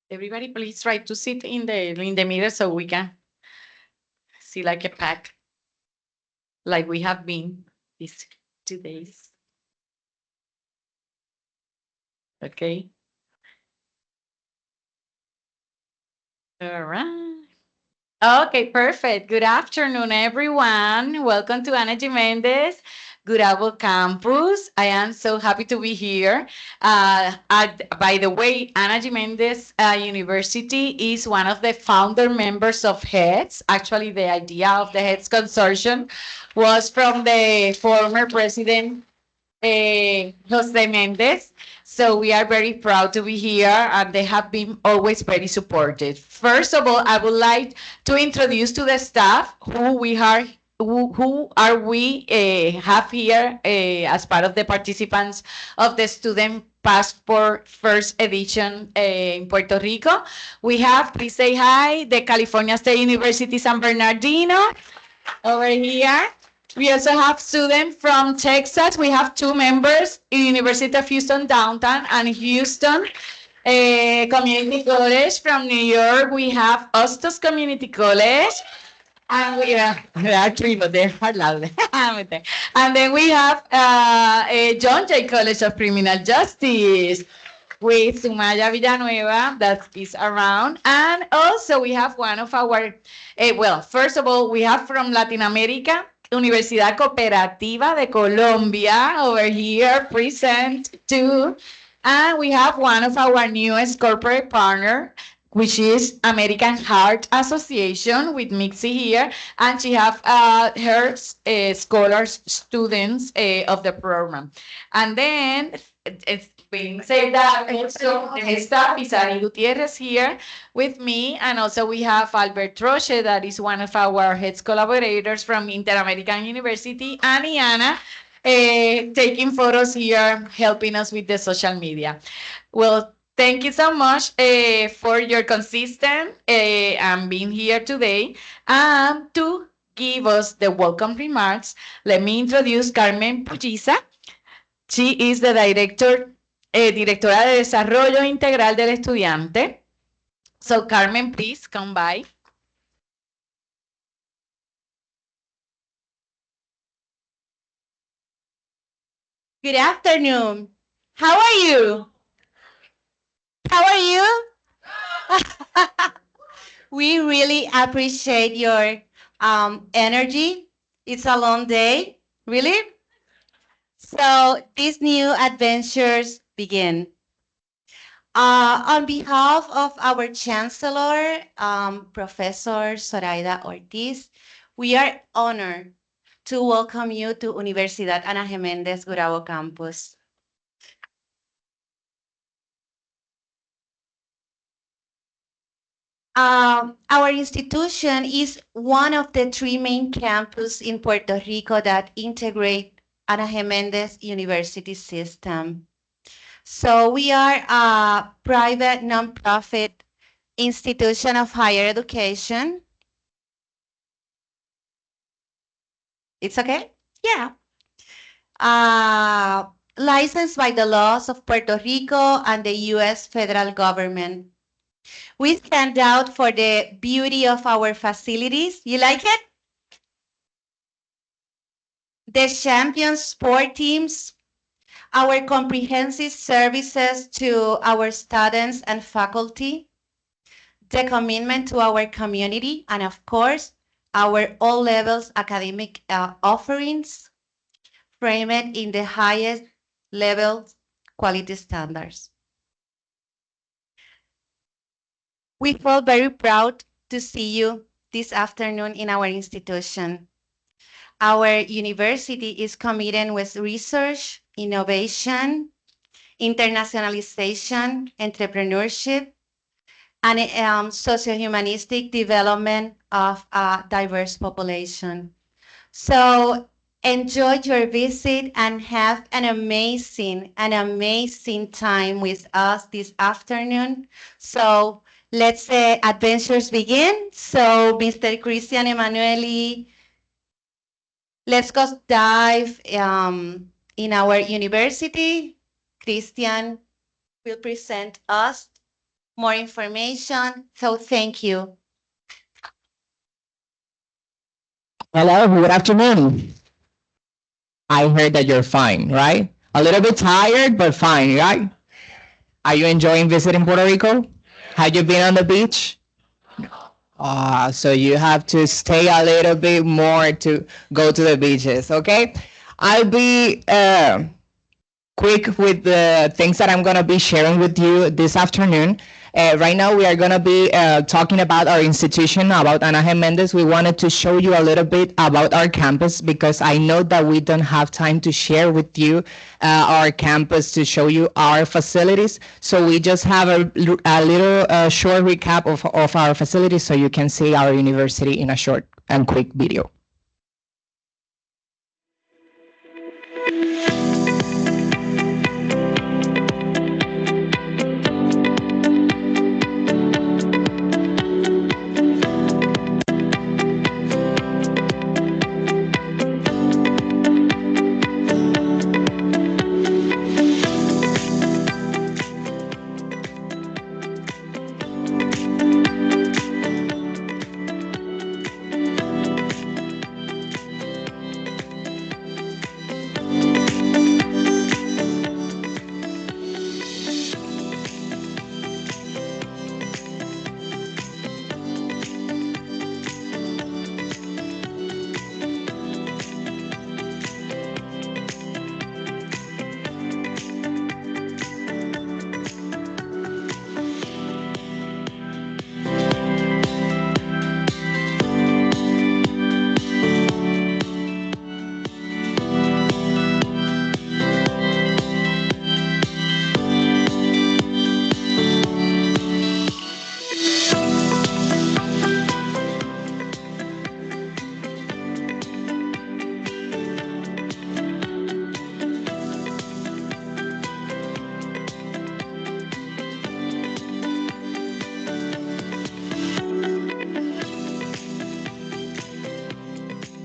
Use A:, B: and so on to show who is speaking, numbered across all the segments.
A: Everybody, please try to sit in the middle so we can see like a pack, like we have been these 2 days. Okay. All right. Okay, perfect. Good afternoon, everyone. Welcome to Ana Méndez, Gurabo Campus. I am so happy to be here. By the way, Ana Méndez University is one of the founder members of HETS. Actually, the idea of the HETS consortium was from the former president Jose Méndez. So we are very proud to be here, and they have been always very supportive. First of all, I would like to introduce to the staff who are we have here as part of the participants of the Student Passport first edition in Puerto Rico. We have, please say hi, the California State University San Bernardino over here. We also have students from Texas. We have two members, University of Houston Downtown and Houston Community College. From New York, we have Ostos Community College. And we are actually, but they're hard loud. And then we have John Jay College of Criminal Justice with Sumaya Villanueva that is around. And also we have one of our, well, first of all, we have from Latin America, Universidad Cooperativa de Colombia over here present too. And we have one of our newest corporate partner, which is American Heart Association with Mixie here, and she have her scholars students of the program. And then it's being said that also the staff is Ari Gutierrez here with me, and also we have Albert Roche, that is one of our heads collaborators from Inter-American University, and Iana taking photos here, helping us with the social media. Well, thank you so much for your consistent and being here today. And to give us the welcome remarks, let me introduce Carmen Pulliza. She is the directora de Desarrollo Integral del Estudiante. So, Carmen, please come by.
B: Good afternoon. How are you? How are you? We really appreciate your energy. It's a long day, really. So these new adventures begin. On behalf of our Chancellor, Professor Zoraida Ortiz, we are honored to welcome you to Universidad Ana Méndez Gurabo Campus. Our institution is one of the three main campuses in Puerto Rico that integrate Ana Méndez University system. So we are a private nonprofit institution of higher education. It's okay? Yeah. Licensed by the laws of Puerto Rico and the U.S. federal government. We stand out for the beauty of our facilities. You like it? The champion sport teams, our comprehensive services to our students and faculty, the commitment to our community, and of course, our all levels academic offerings framed in the highest level quality standards. We feel very proud to see you this afternoon in our institution. Our university is committed with research, innovation, internationalization, entrepreneurship, and socio-humanistic development of a diverse population. So enjoy your visit and have an amazing time with us this afternoon. So let's adventures begin. So Mr. Christian Emanuele, let's go dive in our university. Christian will present us more information. So thank you.
C: Hello, good afternoon. I heard that you're fine, right? A little bit tired, but fine, right? Are you enjoying visiting Puerto Rico? Have you been on the beach? So you have to stay a little bit more to go to the beaches, okay? I'll be quick with the things that I'm going to be sharing with you this afternoon. Right now, we are going to be talking about our institution, about Anaheim Méndez. We wanted to show you a little bit about our campus because I know that we don't have time to share with you our campus to show you our facilities. So we just have a little short recap of our facilities so you can see our university in a short and quick video.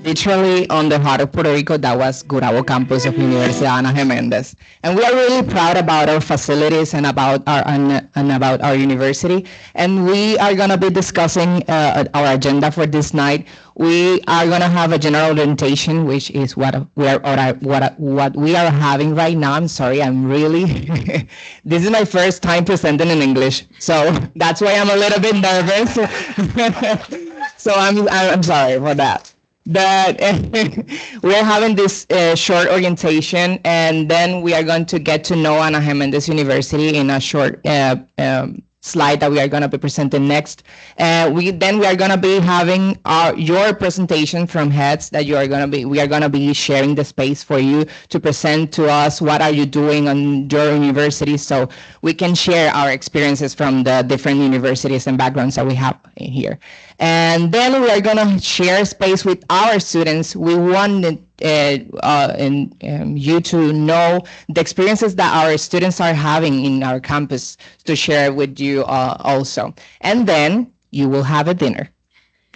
C: Literally on the heart of Puerto Rico, that was Gurabo campus of Universidad Anaheim Méndez. And we are really proud about our facilities and about our university. And we are going to be discussing our agenda for this night. We are going to have a general orientation, which is what we are having right now. I'm sorry, I'm really this is my first time presenting in English, so that's why I'm a little bit nervous. So I'm sorry for that. But we are having this short orientation, and then we are going to get to know Anaheim Méndez University in a short slide that we are going to be presenting next. We are going to be having your presentation from HETS that we are going to be sharing the space for you to present to us what are you doing on your university, so we can share our experiences from the different universities and backgrounds that we have in here. And then we are going to share space with our students. We wanted you to know the experiences that our students are having in our campus to share with you also. And then you will have a dinner,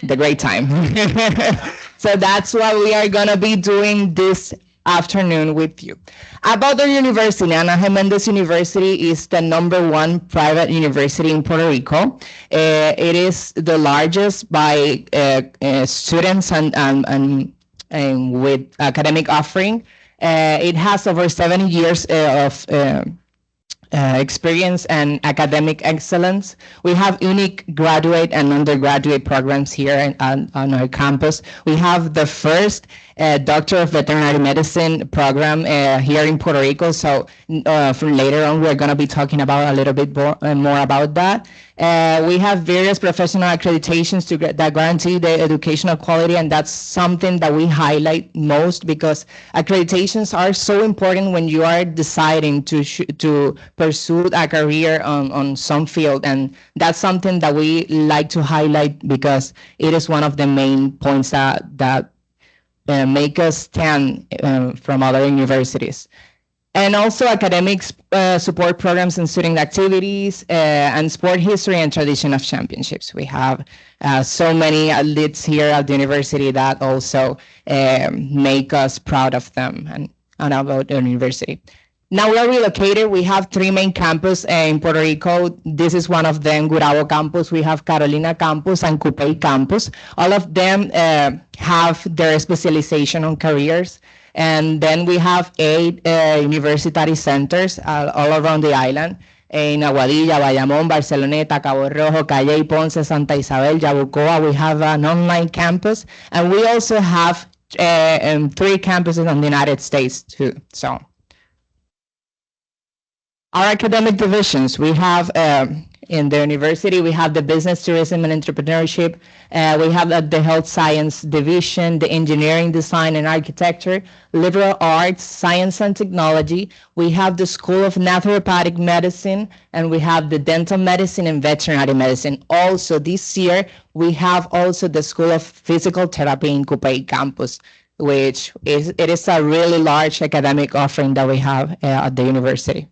C: the great time. So that's what we are going to be doing this afternoon with you. About the university, Anaheim Méndez University is the #1 private university in Puerto Rico. It is the largest by students and with academic offering. It has over 70 years of experience and academic excellence. We have unique graduate and undergraduate programs here on our campus. We have the first Doctor of Veterinary Medicine program here in Puerto Rico. So from later on, we're going to be talking about a little bit more about that. We have various professional accreditations that guarantee the educational quality, and that's something that we highlight most because accreditations are so important when you are deciding to pursue a career on some field, and that's something that we like to highlight because it is one of the main points that make us stand from other universities. And also academic support programs and student activities and sport history and tradition of championships. We have so many athletes here at the university that also make us proud of them and about the university. Now we are relocated. We have three main campuses in Puerto Rico. This is one of them, Gurabo campus. We have Carolina campus and Coupey campus. All of them have their specialization on careers. And then we have eight university centers all around the island. In Aguadilla, Bayamón, Barceloneta, Cabo Rojo, Calle, Ponce, Santa Isabel, Yabucoa. We have an online campus. And we also have three campuses in the United States too. So our academic divisions, we have in the university, we have the business, tourism, and entrepreneurship. We have the health science division, the engineering, design, and architecture, liberal arts, science and technology. We have the School of Naturopathic Medicine, and we have the dental medicine and veterinary medicine. Also, this year, we have also the School of Physical Therapy in Coupey campus, which is a really large academic offering that we have at the university.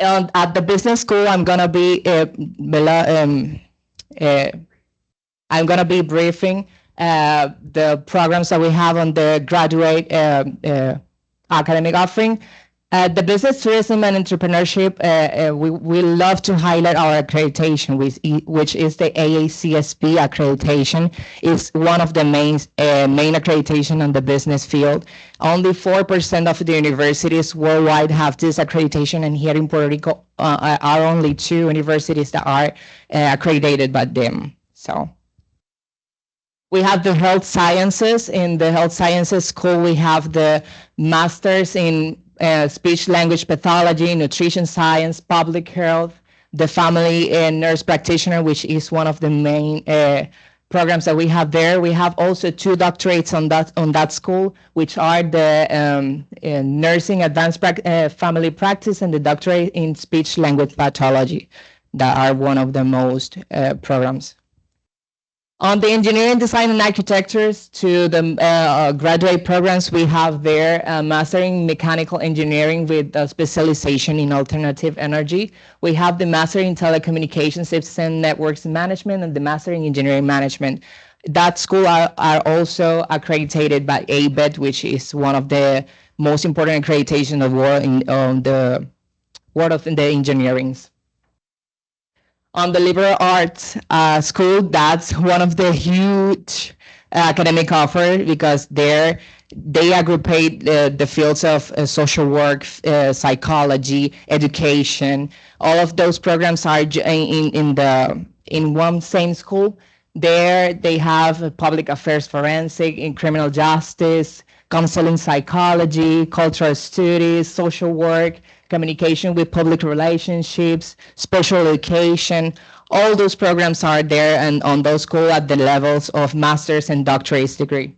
C: And at the business school, I'm gonna be briefing the programs that we have on the graduate academic offering. The business, tourism, and entrepreneurship, we love to highlight our accreditation, which is the AACSP accreditation. It's one of the main accreditation on the business field. Only 4% of the universities worldwide have this accreditation, and here in Puerto Rico are only 2 universities that are accredited by them. So we have the health sciences. In the health sciences school, we have the masters in speech language pathology, nutrition science, public health, the family nurse practitioner, which is one of the main programs that we have there. We have also 2 doctorates on that school, which are the nursing advanced family practice and the doctorate in speech language pathology, that are one of the most programs. On the engineering, design, and architectures to the graduate programs, we have there Master in Mechanical Engineering with a specialization in alternative energy. We have the Master in Telecommunications, System Networks Management, and the Master in Engineering Management. That school are also accredited by ABET, which is one of the most important accreditation of the world of the engineerings. On the liberal arts school, that's one of the huge academic offer, because they aggregate the fields of social work, psychology, education. All of those programs are in one same school. There they have public affairs, forensic, in criminal justice, counseling, psychology, cultural studies, social work, communication with public relationships, special education. All those programs are there and on those schools at the levels of master's and doctorate degree.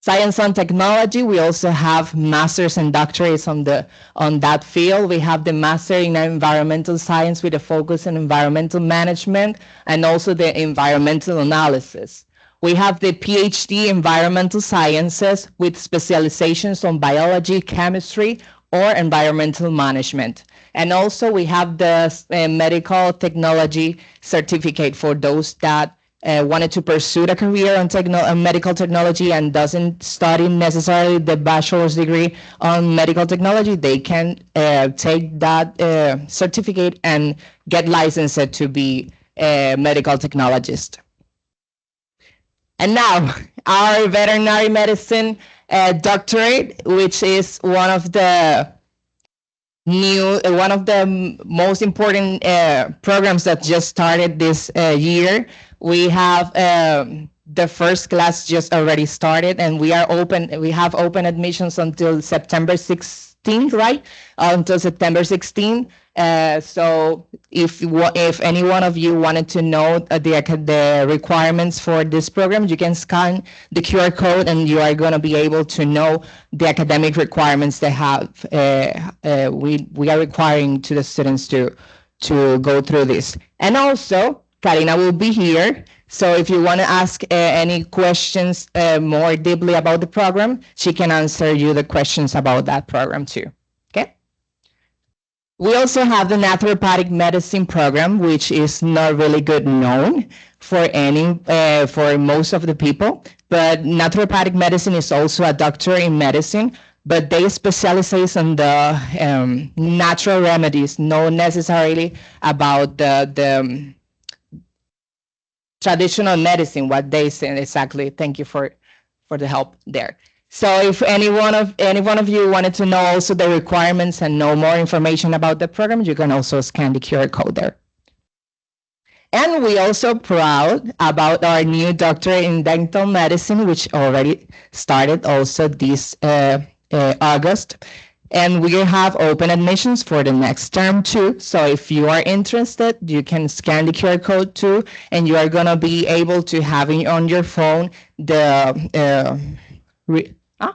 C: Science and technology, we also have masters and doctorates on that field. We have the master in environmental science with a focus on environmental management and also the environmental analysis. We have the PhD Environmental Sciences with specializations on biology, chemistry, or environmental management. And also we have the medical technology certificate for those that wanted to pursue a career on medical technology and doesn't study necessarily the bachelor's degree on medical technology. They can take that certificate and get licensed to be a medical technologist. And now, our veterinary medicine doctorate, which is one of the most important programs that just started this year. We have the first class just already started, and we have open admissions until September 16th, right? Until September 16th. So if any one of you wanted to know the requirements for this program, you can scan the QR code and you are going to be able to know the academic requirements they have. We are requiring to the students to go through this. And also, Karina will be here. So if you want to ask any questions more deeply about the program, she can answer you the questions about that program too. We also have the naturopathic medicine program, which is not really good known for most of the people. But naturopathic medicine is also a doctor in medicine. but they specialize on the natural remedies, not necessarily about the traditional medicine, what they say exactly. Thank you for the help there. So if any one of you wanted to know also the requirements and know more information about the program, you can also scan the QR code there. And we also proud about our new doctorate in dental medicine, which already started also this August. And we have open admissions for the next term too. So if you are interested, you can scan the QR code too, and you are gonna be able to have on your phone re, huh?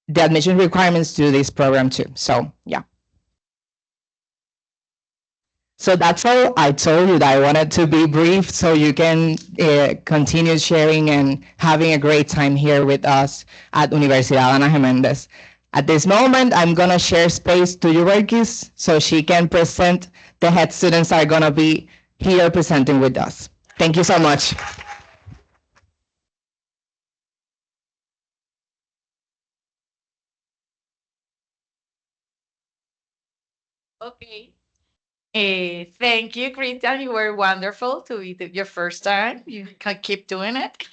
C: the admission requirements to this program too. So yeah. So that's all. I told you that I wanted to be brief so you can continue sharing and having a great time here with us at Universidad Ana Méndez. At this moment, I'm going to share space to Yurikis so she can present the head students are going to be here presenting with us. Thank you so much.
A: Okay. Thank you, Christian. You were wonderful to be your first time. You can keep doing it.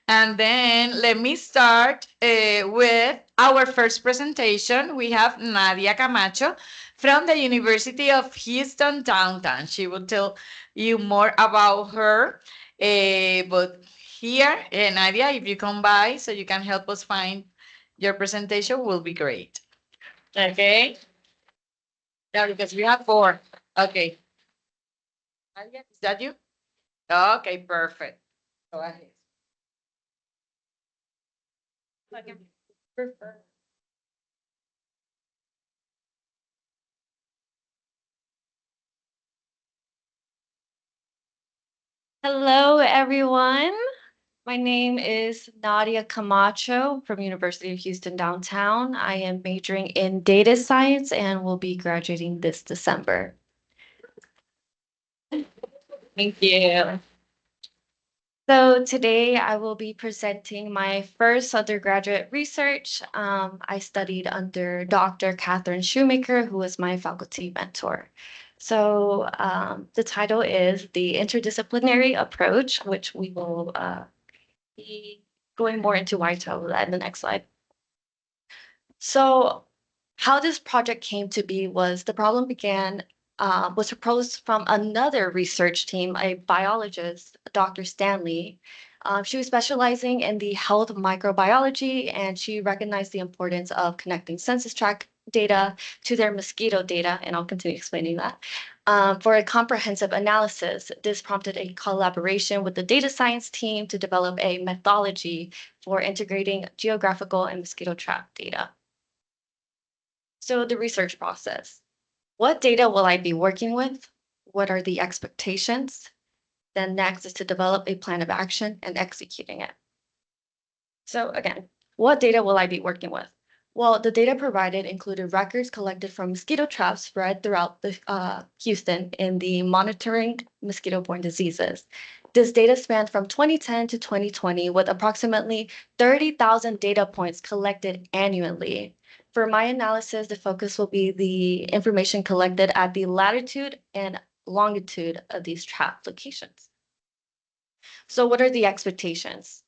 A: And then let me start with our first presentation. We have Nadia Camacho from the University of Houston downtown. She will tell you more about her. But here, Nadia, if you come by so you can help us find your presentation, will be great. Okay. Yeah, because we have four. Okay. Nadia, is that you? Okay, perfect. Go ahead. Okay. Perfect.
D: Hello, everyone. My name is Nadia Camacho from University of Houston downtown. I am majoring in data science and will be graduating this December. Thank you. So today I will be presenting my first undergraduate research. I studied under Dr. Catherine Shoemaker, who was my faculty mentor. So the title is The Interdisciplinary Approach, which we will be going more into why tell that in the next slide. So how this project came to be was the problem was proposed from another research team, a biologist, Dr. Stanley. She was specializing in the health microbiology, and she recognized the importance of connecting census tract data to their mosquito data, and I'll continue explaining that. For a comprehensive analysis, this prompted a collaboration with the data science team to develop a methodology for integrating geographical and mosquito trap data. So the research process. What data will I be working with? What are the expectations? Then next is to develop a plan of action and executing it. So again, what data will I be working with? Well, the data provided included records collected from mosquito traps spread throughout Houston in the monitoring mosquito-borne diseases. This data spanned from 2010 to 2020 with approximately 30,000 data points collected annually. For my analysis, the focus will be the information collected at the latitude and longitude of these trap locations. So what are the expectations?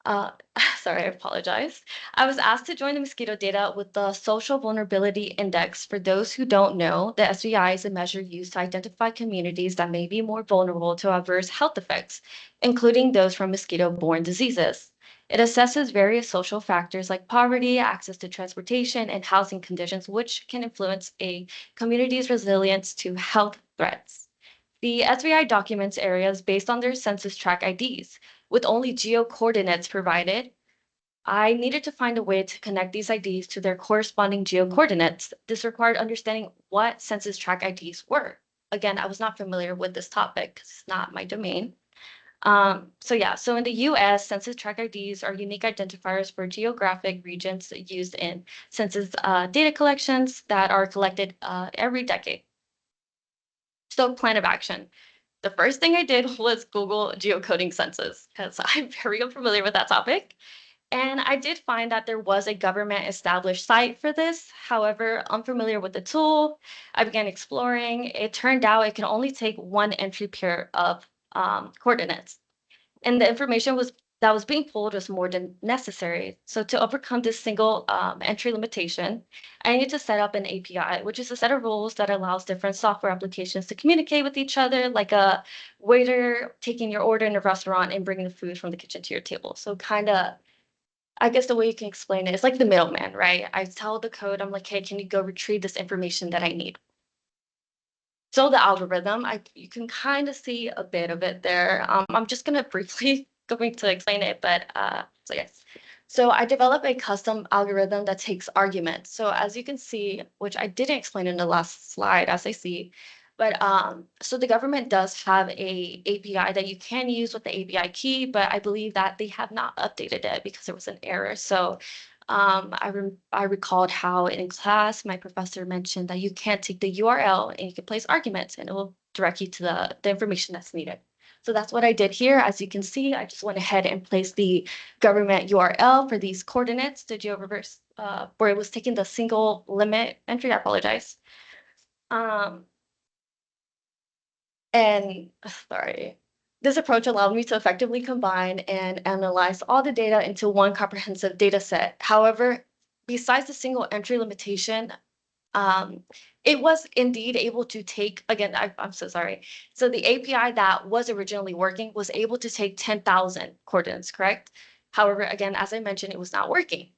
D: Uh, sorry, I apologize. I was asked to join the mosquito data with the Social Vulnerability Index. For those who don't know, the SVI is a measure used to identify communities that may be more vulnerable to adverse health effects, including those from mosquito-borne diseases. It assesses various social factors like poverty, access to transportation, and housing conditions, which can influence a community's resilience to health threats. The SVI documents areas based on their census tract IDs. With only geo-coordinates provided, I needed to find a way to connect these IDs to their corresponding geo-coordinates. This required understanding what census tract IDs were. Again, I was not familiar with this topic because it's not my domain. So in the US, census tract IDs are unique identifiers for geographic regions used in census data collections that are collected every decade. So plan of action. The first thing I did was Google geocoding census because I'm very unfamiliar with that topic. And I did find that there was a government established site for this. However, unfamiliar with the tool, I began exploring. It turned out it can only take one entry pair of coordinates. And the information that was being pulled was more than necessary. So to overcome this single entry limitation, I need to set up an API, which is a set of rules that allows different software applications to communicate with each other, like a waiter taking your order in a restaurant and bringing the food from the kitchen to your table. So kind of, I guess the way you can explain it is like the middleman, right? I tell the code, I'm like, hey, can you go retrieve this information that I need? So the algorithm, you can kind of see a bit of it there. I'm just gonna briefly going to explain it, but so yes. So I developed a custom algorithm that takes arguments. So as you can see, which I didn't explain in the last slide, as I see, but so the government does have a API that you can use with the API key, but I believe that they have not updated it because there was an error. So I recalled how in class my professor mentioned that you can't take the URL and you can place arguments and it will direct you to the information that's needed. So that's what I did here. As you can see, I just went ahead and placed the government URL for these coordinates. Did you reverse where it was taking the single limit entry? I apologize. Um, and sorry. This approach allowed me to effectively combine and analyze all the data into one comprehensive data set. However, besides the single entry limitation, um, it was indeed able to take, again, I'm so sorry. So the API that was originally working was able to take 10,000 coordinates, correct? However, again, as I mentioned, it was not working.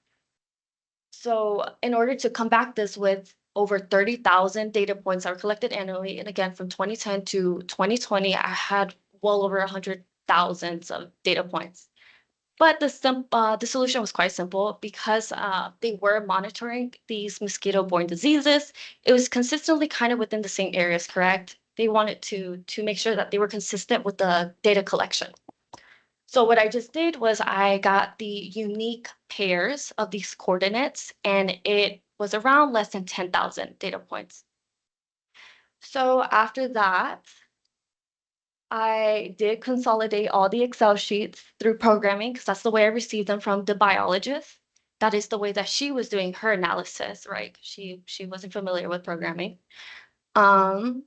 D: So in order to combat this with over 30,000 data points that were collected annually, and again, from 2010 to 2020, I had well over 100,000 of data points. But the solution was quite simple because they were monitoring these mosquito-borne diseases. It was consistently kind of within the same areas, correct? They wanted to make sure that they were consistent with the data collection. So what I just did was I got the unique pairs of these coordinates, and it was around less than 10,000 data points. So after that, I did consolidate all the Excel sheets through programming because that's the way I received them from the biologist. That is the way that she was doing her analysis, right? She wasn't familiar with programming. Um,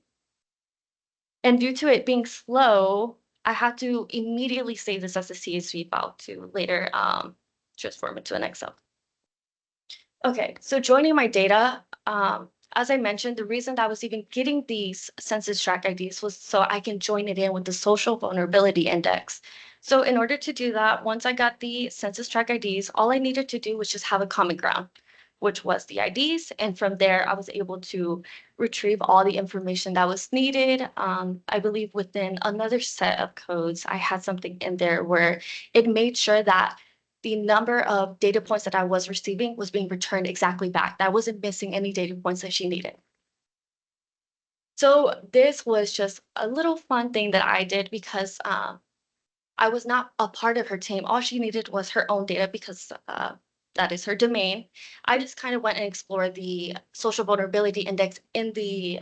D: and due to it being slow, I had to immediately save this as a CSV file to later transform into an Excel. Okay, so joining my data, as I mentioned, the reason that I was even getting these census tract IDs was so I can join it in with the social vulnerability index. So in order to do that, once I got the census tract IDs, all I needed to do was just have a common ground, which was the IDs. And from there, I was able to retrieve all the information that was needed. I believe within another set of codes, I had something in there where it made sure that the number of data points that I was receiving was being returned exactly back. That I wasn't missing any data points that she needed. So this was just a little fun thing that I did because I was not a part of her team. All she needed was her own data because that is her domain. I just kind of went and explored the social vulnerability index in the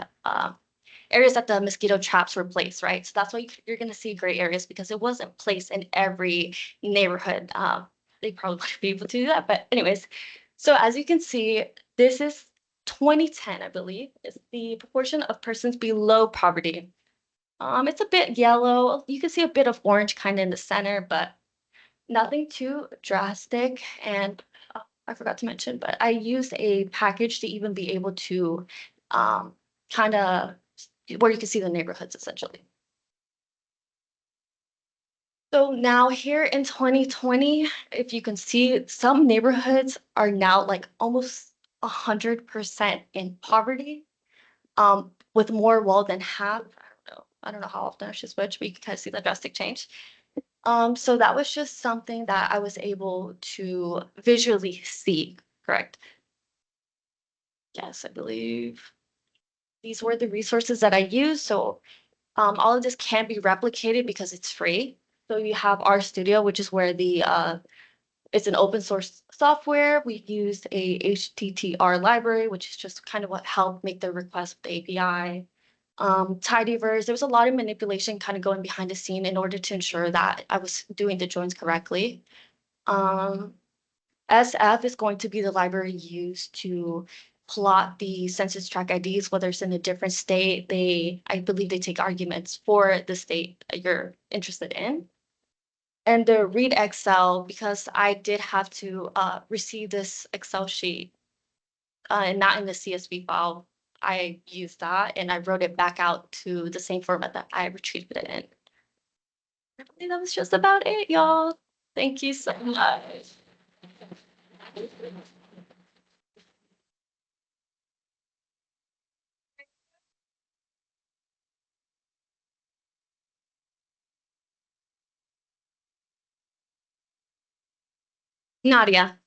D: areas that the mosquito traps were placed, right? So that's why you're going to see gray areas because it wasn't placed in every neighborhood. They probably wouldn't be able to do that. But anyways, so as you can see, this is 2010, I believe, is the proportion of persons below poverty. It's a bit yellow. You can see a bit of orange kind of in the center, but nothing too drastic. And I forgot to mention, but I used a package to even be able to kind of where you can see the neighborhoods essentially. So now here in 2020, if you can see, some neighborhoods are now like almost 100% in poverty, with more well than half. I don't know how often I should switch, but you can kind of see the drastic change. So that was just something that I was able to visually see, correct? Yes, I believe these were the resources that I used. So all of this can be replicated because it's free. So you have RStudio, which is where the it's an open source software. We used a HTTR library, which is just kind of what helped make the request with the API. Tidyverse, there was a lot of manipulation kind of going behind the scene in order to ensure that I was doing the joins correctly. SF is going to be the library used to plot the census tract IDs, whether it's in a different state. I believe they take arguments for the state that you're interested in. And the read Excel, because I did have to receive this Excel sheet and not in the CSV file, I used that and I wrote it back out to the same format that I retrieved it in. I believe that was just about it, y'all. Thank you so much. Nadia.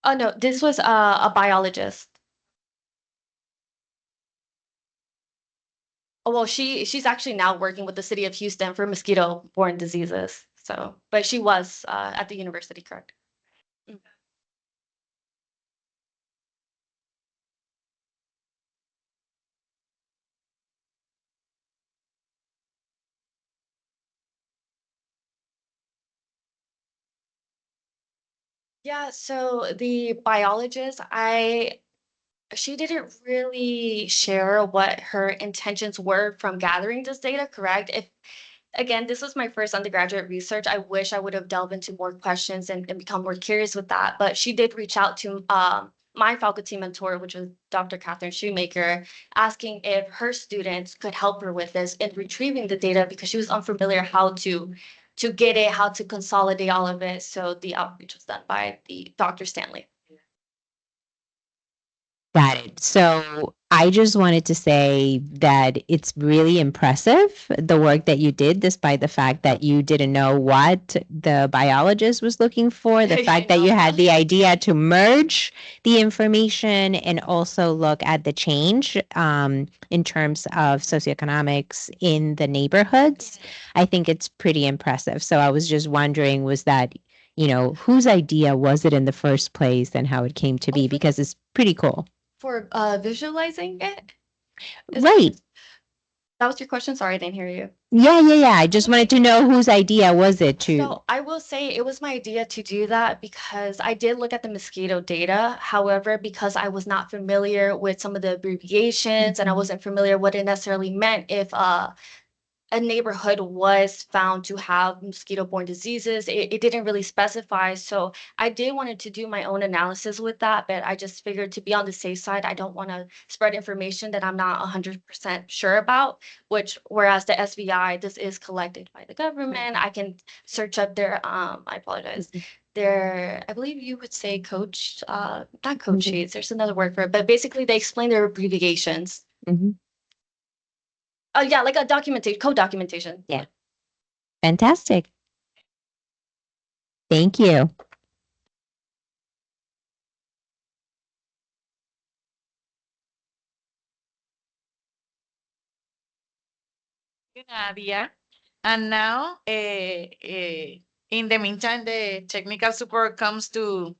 D: Oh no, this was a biologist. Oh, well, she's actually now working with the city of Houston for mosquito-borne diseases. So, but she was at the university, correct? Mm. Yeah, so the biologist, she didn't really share what her intentions were from gathering this data, correct? If again, this was my first undergraduate research. I wish I would have delved into more questions and become more curious with that. But she did reach out to my faculty mentor, which was Dr. Catherine Shoemaker, asking if her students could help her with this in retrieving the data because she was unfamiliar how to get it, how to consolidate all of it. So the outreach was done by the Dr. Stanley.
E: Got it. So I just wanted to say that it's really impressive the work that you did, despite the fact that you didn't know what the biologist was looking for. The
D: I
E: fact that
D: know.
E: you had the idea to merge the information and also look at the change in terms of socioeconomics in the neighborhoods. I think it's pretty impressive. So I was just wondering, was that, whose idea was it in the first place and how it came to be? Because it's pretty cool.
D: For visualizing it?
E: Right.
D: That was your question? Sorry, I didn't hear you.
E: Yeah. I just wanted to know whose idea was it to.
D: So I will say it was my idea to do that because I did look at the mosquito data. However, because I was not familiar with some of the abbreviations and I wasn't familiar what it necessarily meant if a neighborhood was found to have mosquito-borne diseases. It didn't really specify. So I did wanted to do my own analysis with that, but I just figured to be on the safe side, I don't want to spread information that I'm not 100% sure about, which whereas the SVI, this is collected by the government. I can search up their, I apologize. Their, I believe you would say coach, not code sheets, there's another word for it, but basically they explain their abbreviations.
E: Mhm.
D: Oh yeah, like a documentation, code documentation.
E: Yeah. Fantastic. Thank you.
A: Nadia. And now, in the meantime, the technical support comes to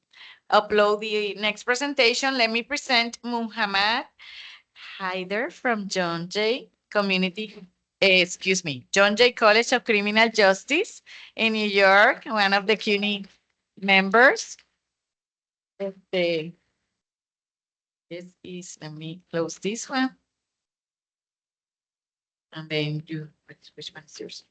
A: upload the next presentation. Let me present Muhammad Haider from John Jay John Jay College of Criminal Justice in New York, one of the CUNY members. Este, let me close this one. And then which one is yours?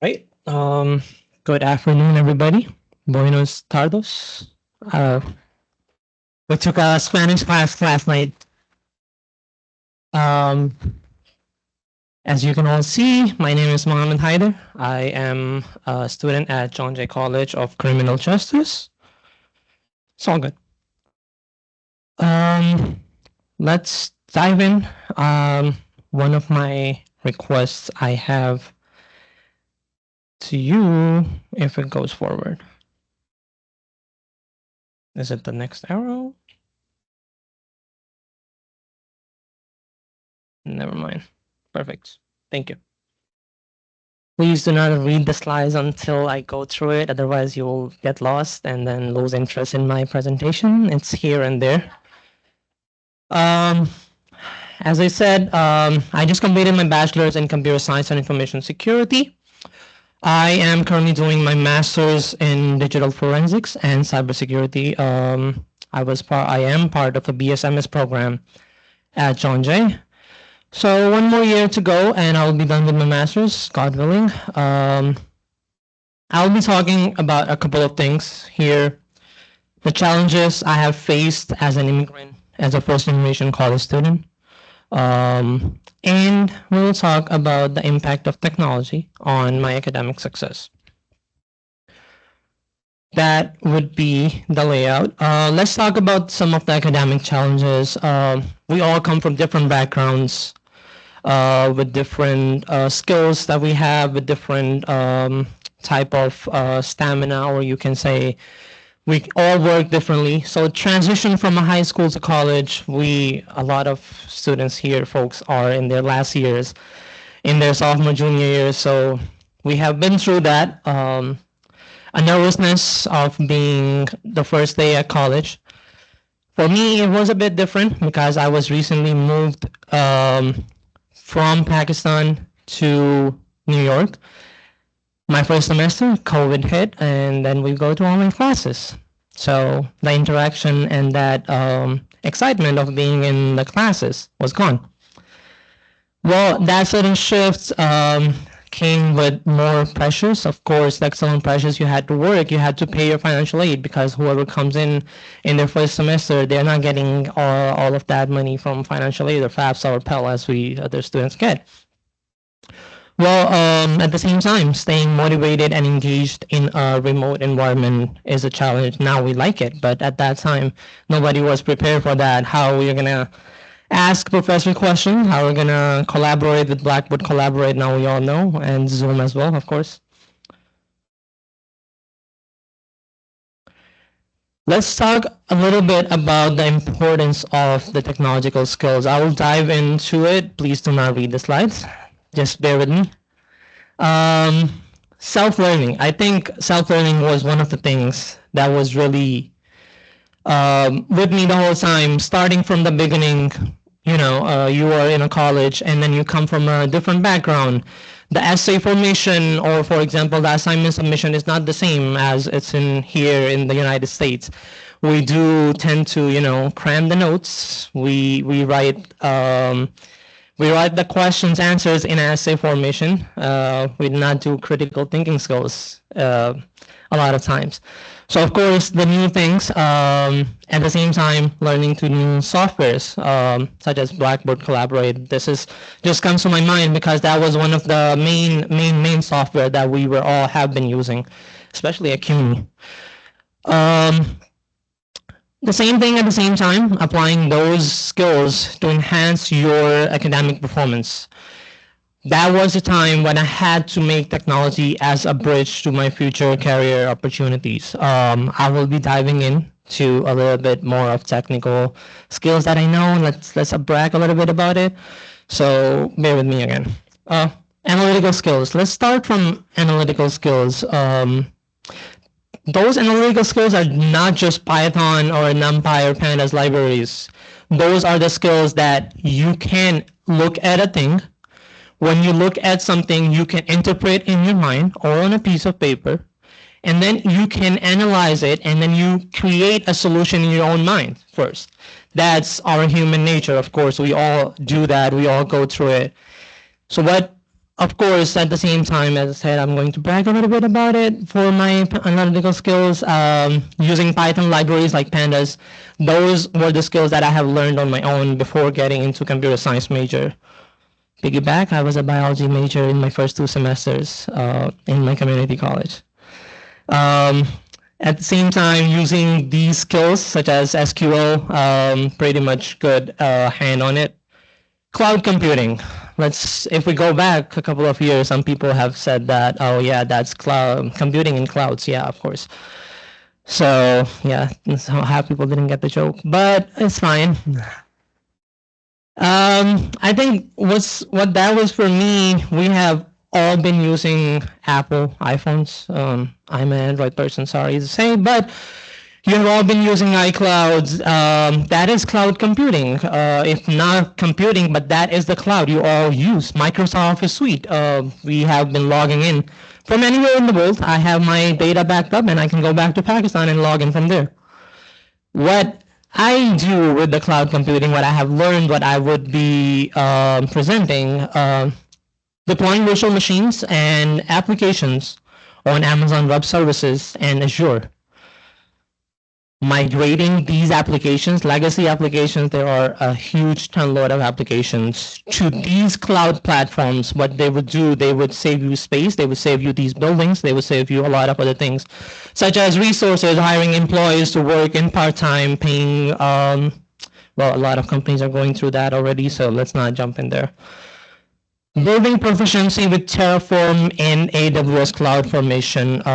C: Right. Good afternoon, everybody. Buenos tardes.
F: We took a Spanish class last night. Um, as you can all see, my name is Mohammed Haider. I am a student at John Jay College of Criminal Justice. It's all good. Um, let's dive in. One of my requests I have to you, if it goes forward. Is it the next arrow? Never mind. Perfect. Thank you. Please do not read the slides until I go through it, otherwise you will get lost and then lose interest in my presentation. It's here and there. As I said, I just completed my bachelor's in computer science and information security. I am currently doing my master's in digital forensics and cybersecurity. I am part of a BSMS program at John Jay. So one more year to go, and I'll be done with my master's, God willing. I'll be talking about a couple of things here. The challenges I have faced as an immigrant, as a first-generation college student. And we'll talk about the impact of technology on my academic success. That would be the layout. Let's talk about some of the academic challenges. We all come from different backgrounds, with different skills that we have, with different type of stamina, or you can say we all work differently. So transition from a high school to college, a lot of students here, folks, are in their last years, in their sophomore, junior years. So we have been through that. A nervousness of being the first day at college. For me, it was a bit different because I was recently moved from Pakistan to New York. My first semester, COVID hit, and then we go to online classes. So the interaction and that excitement of being in the classes was gone. Well, that sudden shift came with more pressures. Of course, the external pressures. You had to work, you had to pay your financial aid because whoever comes in their first semester, they're not getting all of that money from financial aid or FAFSA or Pell as we other students get. Well, at the same time, staying motivated and engaged in a remote environment is a challenge. Now we like it, but at that time, nobody was prepared for that. How we're gonna ask professor questions, how we're gonna collaborate with Blackboard Collaborate, now we all know, and Zoom as well, of course. Let's talk a little bit about the importance of the technological skills. I will dive into it. Please do not read the slides. Just bear with me. Self-learning. I think self-learning was one of the things that was really with me the whole time, starting from the beginning. You know, you are in a college and then you come from a different background. The essay formation, or for example, the assignment submission is not the same as it's in here in the United States. We do tend to, you know, cram the notes. We write the questions, answers in essay formation. We do not do critical thinking skills a lot of times. So of course, the new things, at the same time, learning to new softwares, such as Blackboard Collaborate. This is just comes to my mind because that was one of the main software that we have been using, especially at CUNY. The same thing at the same time, applying those skills to enhance your academic performance. That was a time when I had to make technology as a bridge to my future career opportunities. I will be diving into a little bit more of technical skills that I know. Let's brag a little bit about it. So bear with me again. Analytical skills. Let's start from analytical skills. Those analytical skills are not just Python or NumPy or Pandas libraries. Those are the skills that you can look at a thing. When you look at something, you can interpret in your mind or on a piece of paper, and then you can analyze it, and then you create a solution in your own mind first. That's our human nature, of course. We all do that. We all go through it. So what of course, at the same time, as I said, I'm going to brag a little bit about it for my analytical skills. Using Python libraries like pandas, those were the skills that I have learned on my own before getting into computer science major. Piggyback, I was a biology major in my first 2 semesters in my community college. Um, at the same time, using these skills such as SQL, pretty much good hand on it. Cloud computing. If we go back a couple of years, some people have said that, oh yeah, that's cloud computing in clouds. Yeah, of course. So yeah, so half people didn't get the joke, but it's fine. I think what that was for me. We have all been using Apple iPhones. I'm an Android person, sorry to say, but you have all been using iClouds. That is cloud computing. If not computing, but that is the cloud you all use. Microsoft Office Suite. We have been logging in from anywhere in the world. I have my data backed up, and I can go back to Pakistan and log in from there. What I do with the cloud computing, what I have learned, what I would be presenting, deploying virtual machines and applications on Amazon Web Services and Azure. Migrating these applications, legacy applications, there are a huge ton load of applications to these cloud platforms. What they would do, they would save you space, they would save you these buildings, they would save you a lot of other things, such as resources, hiring employees to work in part-time, paying, well, a lot of companies are going through that already, so let's not jump in there. Building proficiency with Terraform and AWS CloudFormation.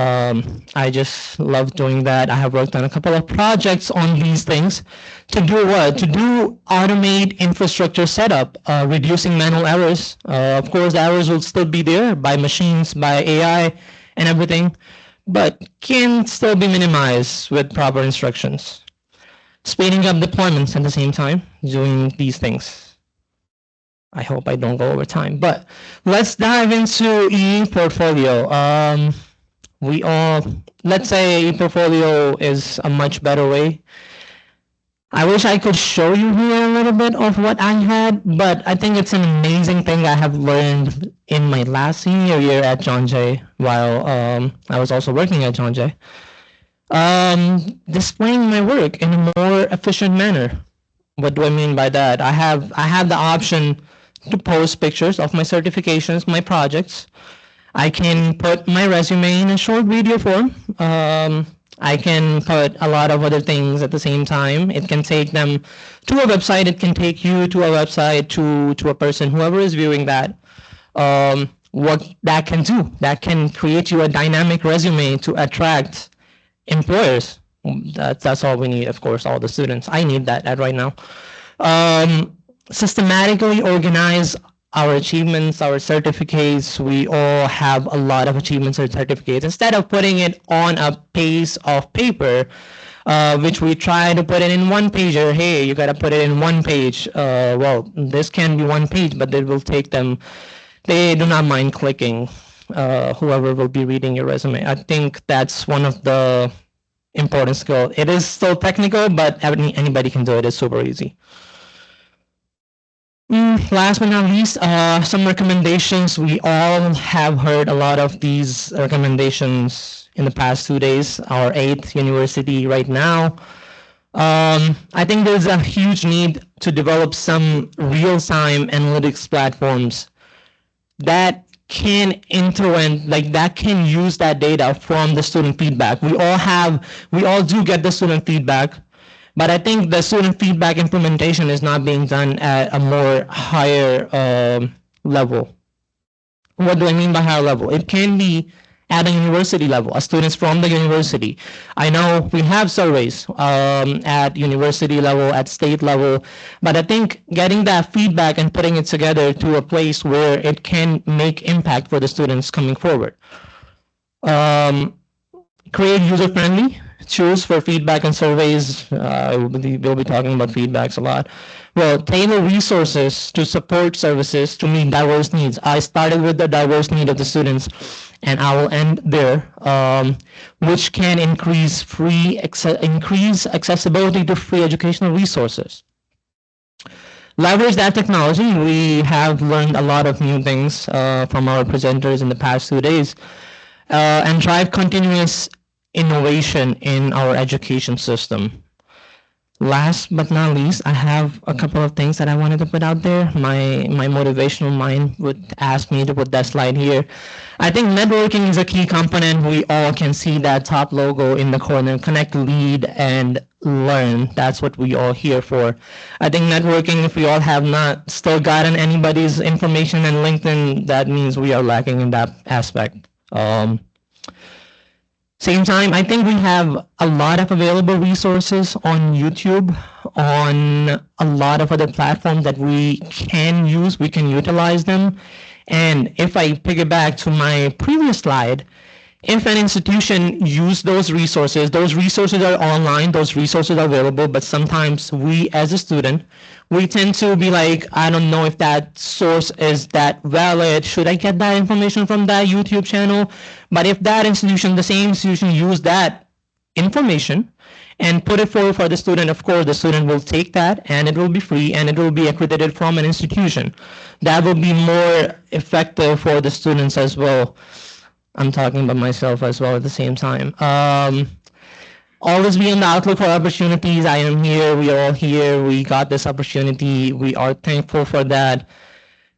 F: I just love doing that. I have worked on a couple of projects on these things. To do what? To do automate infrastructure setup, reducing manual errors. Of course, the errors will still be there by machines, by AI, and everything, but can still be minimized with proper instructions. Speeding up deployments at the same time, doing these things. I hope I don't go over time, but let's dive into e-portfolio. Let's say e-portfolio is a much better way. I wish I could show you here a little bit of what I had, but I think it's an amazing thing I have learned in my last senior year at John Jay, while I was also working at John Jay. Displaying my work in a more efficient manner. What do I mean by that? I have the option to post pictures of my certifications, my projects. I can put my resume in a short video form. I can put a lot of other things at the same time. It can take them to a website. It can take you to a website, to a person, whoever is viewing that. What that can do, that can create you a dynamic resume to attract employers. That's all we need, of course, all the students. I need that right now. Systematically organize our achievements, our certificates. We all have a lot of achievements or certificates. Instead of putting it on a piece of paper, which we try to put it in one pager. Hey, you got to put it in one page. Well, this can be one page, but it will take them. They do not mind clicking. Whoever will be reading your resume. I think that's one of the important skills. It is still technical, but anybody can do it. It's super easy. Last but not least, some recommendations. We all have heard a lot of these recommendations in the past 2 days. Our 8th university right now. I think there's a huge need to develop some real-time analytics platforms that can that can use that data from the student feedback. We all do get the student feedback. But I think the student feedback implementation is not being done at a more higher level. What do I mean by higher level? It can be at a university level, students from the university. I know we have surveys at university level, at state level, but I think getting that feedback and putting it together to a place where it can make impact for the students coming forward. Create user-friendly tools for feedback and surveys. We'll be talking about feedbacks a lot. Well, tailor resources to support services to meet diverse needs. I started with the diverse need of the students, and I will end there, which can increase accessibility to free educational resources. leverage that technology. We have learned a lot of new things from our presenters in the past 2 days, and drive continuous innovation in our education system. Last but not least, I have a couple of things that I wanted to put out there. My motivational mind would ask me to put that slide here. I think networking is a key component. We all can see that top logo in the corner. Connect, lead, and learn. That's what we all here for. I think networking, if we all have not still gotten anybody's information in LinkedIn, that means we are lacking in that aspect. Same time, I think we have a lot of available resources on YouTube, on a lot of other platforms that we can use, we can utilize them. And if I piggyback to my previous slide, if an institution use those resources are online, those resources are available, but sometimes we as a student, we tend to be like, I don't know if that source is that valid. Should I get that information from that YouTube channel? But if that institution, the same institution use that information and put it forward for the student, of course, the student will take that and it will be free and it will be accredited from an institution. That will be more effective for the students as well. I'm talking about myself as well at the same time. Always be on the outlook for opportunities. I am here. We are all here. We got this opportunity. We are thankful for that.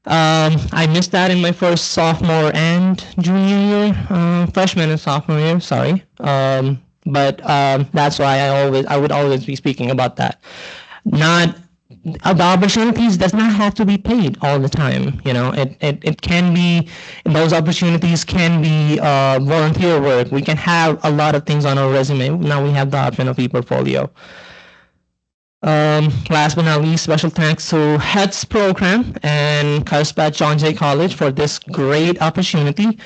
F: I missed that in my first sophomore and junior year, freshman and sophomore year. Sorry, but that's why I would always be speaking about that. Not the opportunities does not have to be paid all the time. You know, it can be, those opportunities can be volunteer work. We can have a lot of things on our resume. Now we have the option of e-portfolio. Last but not least, special thanks to HETS program and Carlsbad John Jay College for this great opportunity.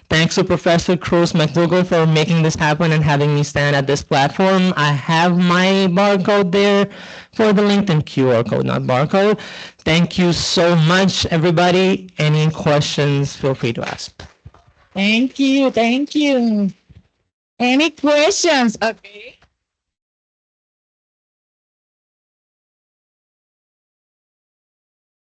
F: Thanks to Professor Cruz McDougall for making this happen and having me stand at this platform. I have my barcode there for the LinkedIn QR code, not barcode. Thank you so much, everybody. Any questions, feel free to ask.
C: Thank you. Thank you. Any questions? Okay.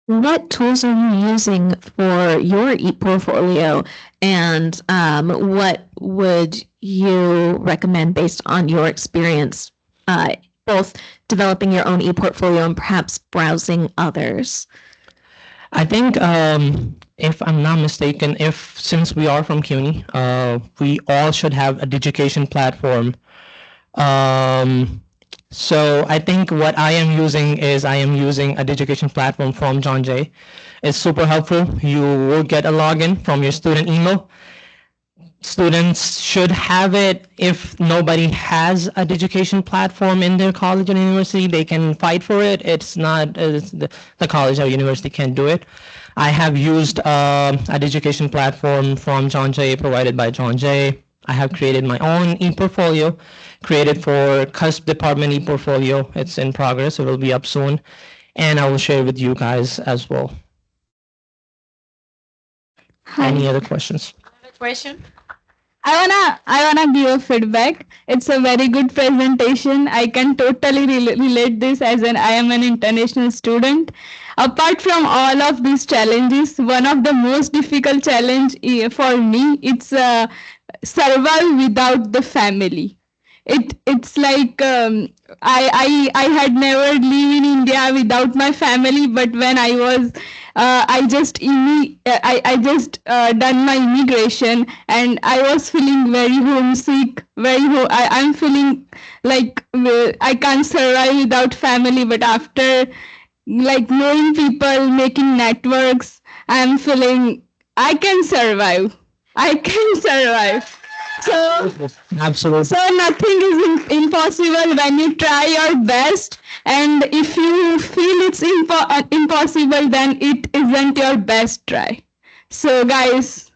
E: What tools are you using for your e-portfolio, and what would you recommend based on your experience, both developing your own e-portfolio and perhaps browsing others?
F: I think, if I'm not mistaken, if since we are from CUNY, we all should have a education platform. So I think what I am using is I am using a education platform from John Jay. It's super helpful. You will get a login from your student email. Students should have it. If nobody has a education platform in their college or university, they can fight for it. It's not the college or university can't do it. I have used an education platform from John Jay, provided by John Jay. I have created my own e-portfolio, created for CUSP department e-portfolio. It's in progress. It will be up soon. And I will share with you guys as well. Any other questions?
A: Another question?
G: I wanna give a feedback. It's a very good presentation. I can totally relate this as I am an international student. Apart from all of these challenges, one of the most difficult challenge for me, it's survive without the family. It's like I had never lived in India without my family, but when I was I just done my immigration, and I was feeling very homesick. I'm feeling like I can't survive without family. But after like knowing people, making networks, I'm feeling I can survive. I can survive. So
F: Absolutely.
G: so nothing is impossible when you try your best, and if you feel it's impossible, then it isn't your best try. So guys,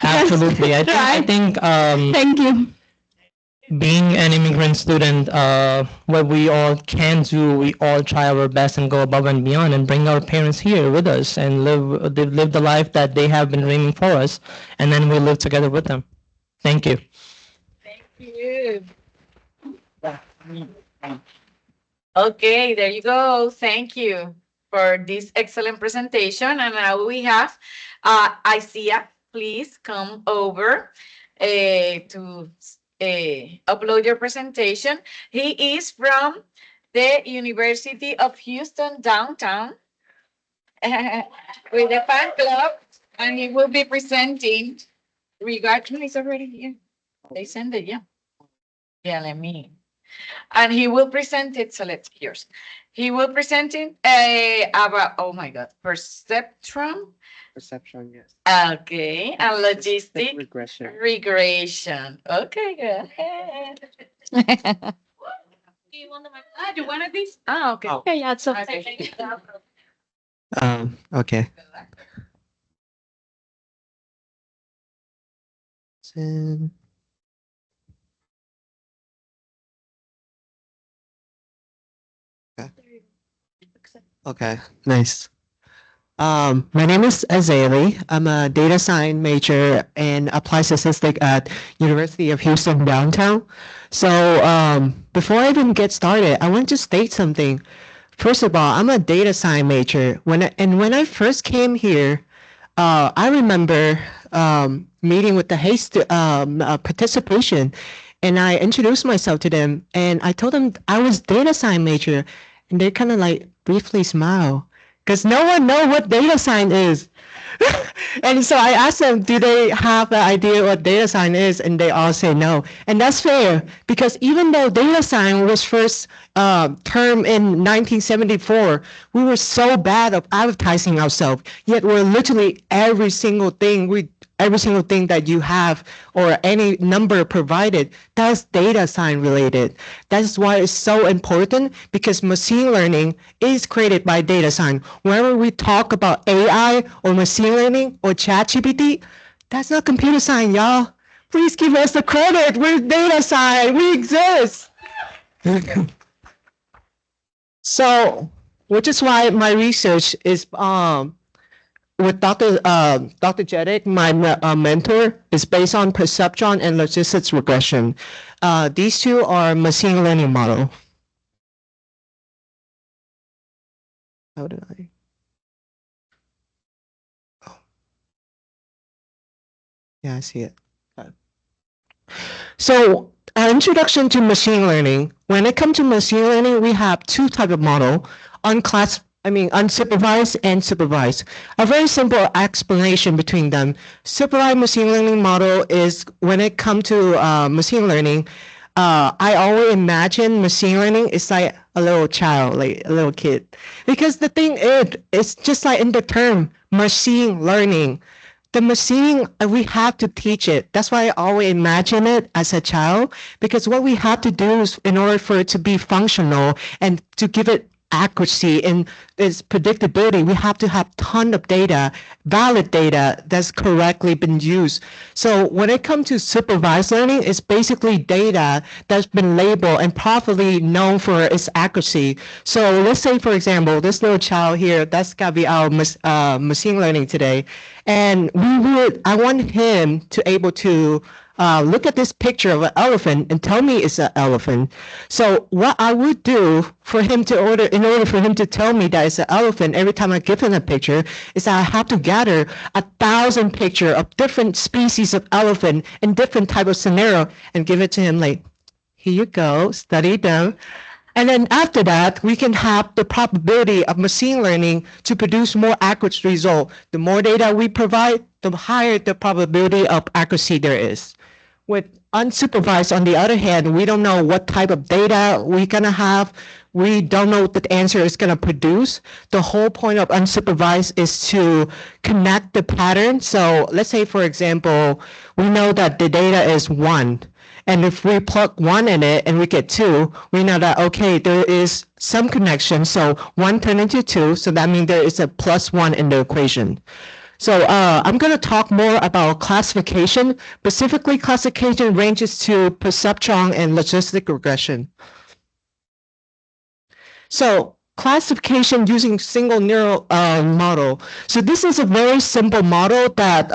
F: Absolutely. I think
G: thank you.
F: being an immigrant student, what we all can do, we all try our best and go above and beyond and bring our parents here with us and live the life that they have been dreaming for us, and then we live together with them. Thank you.
A: Thank you. Okay, there you go. Thank you for this excellent presentation. And now we have Isaiah. Please come over to upload your presentation. He is from the University of Houston downtown with the fan club, and he will be presenting regarding. He's already here. They send it, yeah. Yeah, let me. And he will present it. So let's here's. He will present it about, oh my God, perceptron.
H: Perception, yes.
A: Okay, and logistic
H: Regression.
A: regression. Okay, go ahead. Do you want the mic? Ah, you wanted this? Ah, okay.
H: Oh.
D: Okay, yeah, so
A: Okay.
H: Okay. Then- Okay, nice. My name is Azali. I'm a data science major in applied statistics at University of Houston downtown. So before I even get started, I want to state something. First of all, I'm a data science major. When I first came here, I remember meeting with the HETS participation, and I introduced myself to them, and I told them I was data science major, and they kind of like briefly smile because no one know what data science is. And so I asked them, do they have an idea what data science is? And they all say no. And that's fair because even though data science was first term in 1974, we were so bad at advertising ourselves. Yet we're literally every single thing that you have or any number provided, that's data science related. That's why it's so important because machine learning is created by data science. Whenever we talk about AI or machine learning or ChatGPT, that's not computer science, y'all. Please give us the credit. We're data science. We exist. So, which is why my research is with Dr. Jedek, my mentor, is based on perceptron and logistics regression. These two are machine learning model. How did I? Oh. Yeah, I see it. So, introduction to machine learning. When it comes to machine learning, we have two types of model: unsupervised and supervised. A very simple explanation between them. Supervised machine learning model is when it comes to machine learning. I always imagine machine learning is like a little child, like a little kid, because the thing is, it's just like in the term machine learning. The machine, we have to teach it. That's why I always imagine it as a child, because what we have to do is, in order for it to be functional and to give it accuracy and its predictability, we have to have ton of data, valid data that's correctly been used. So when it comes to supervised learning, it's basically data that's been labeled and properly known for its accuracy. So let's say, for example, this little child here, that's gotta be our machine learning today. And I want him to able to look at this picture of an elephant and tell me it's an elephant. So what I would do for him in order for him to tell me that it's an elephant every time I give him a picture, is that I have to gather 1,000 pictures of different species of elephant in different type of scenario and give it to him like, here you go, study them. And then after that, we can have the probability of machine learning to produce more accurate result. The more data we provide, the higher the probability of accuracy there is. With unsupervised, on the other hand, we don't know what type of data we're gonna have. We don't know what the answer is gonna produce. The whole point of unsupervised is to connect the pattern. So let's say, for example, we know that the data is 1. And if we plug 1 in it and we get 2, we know that, okay, there is some connection. So 1 turned into 2, so that means there is a +1 in the equation. So I'm going to talk more about classification. Specifically, classification ranges to perceptron and logistic regression. So classification using single neural model. So this is a very simple model that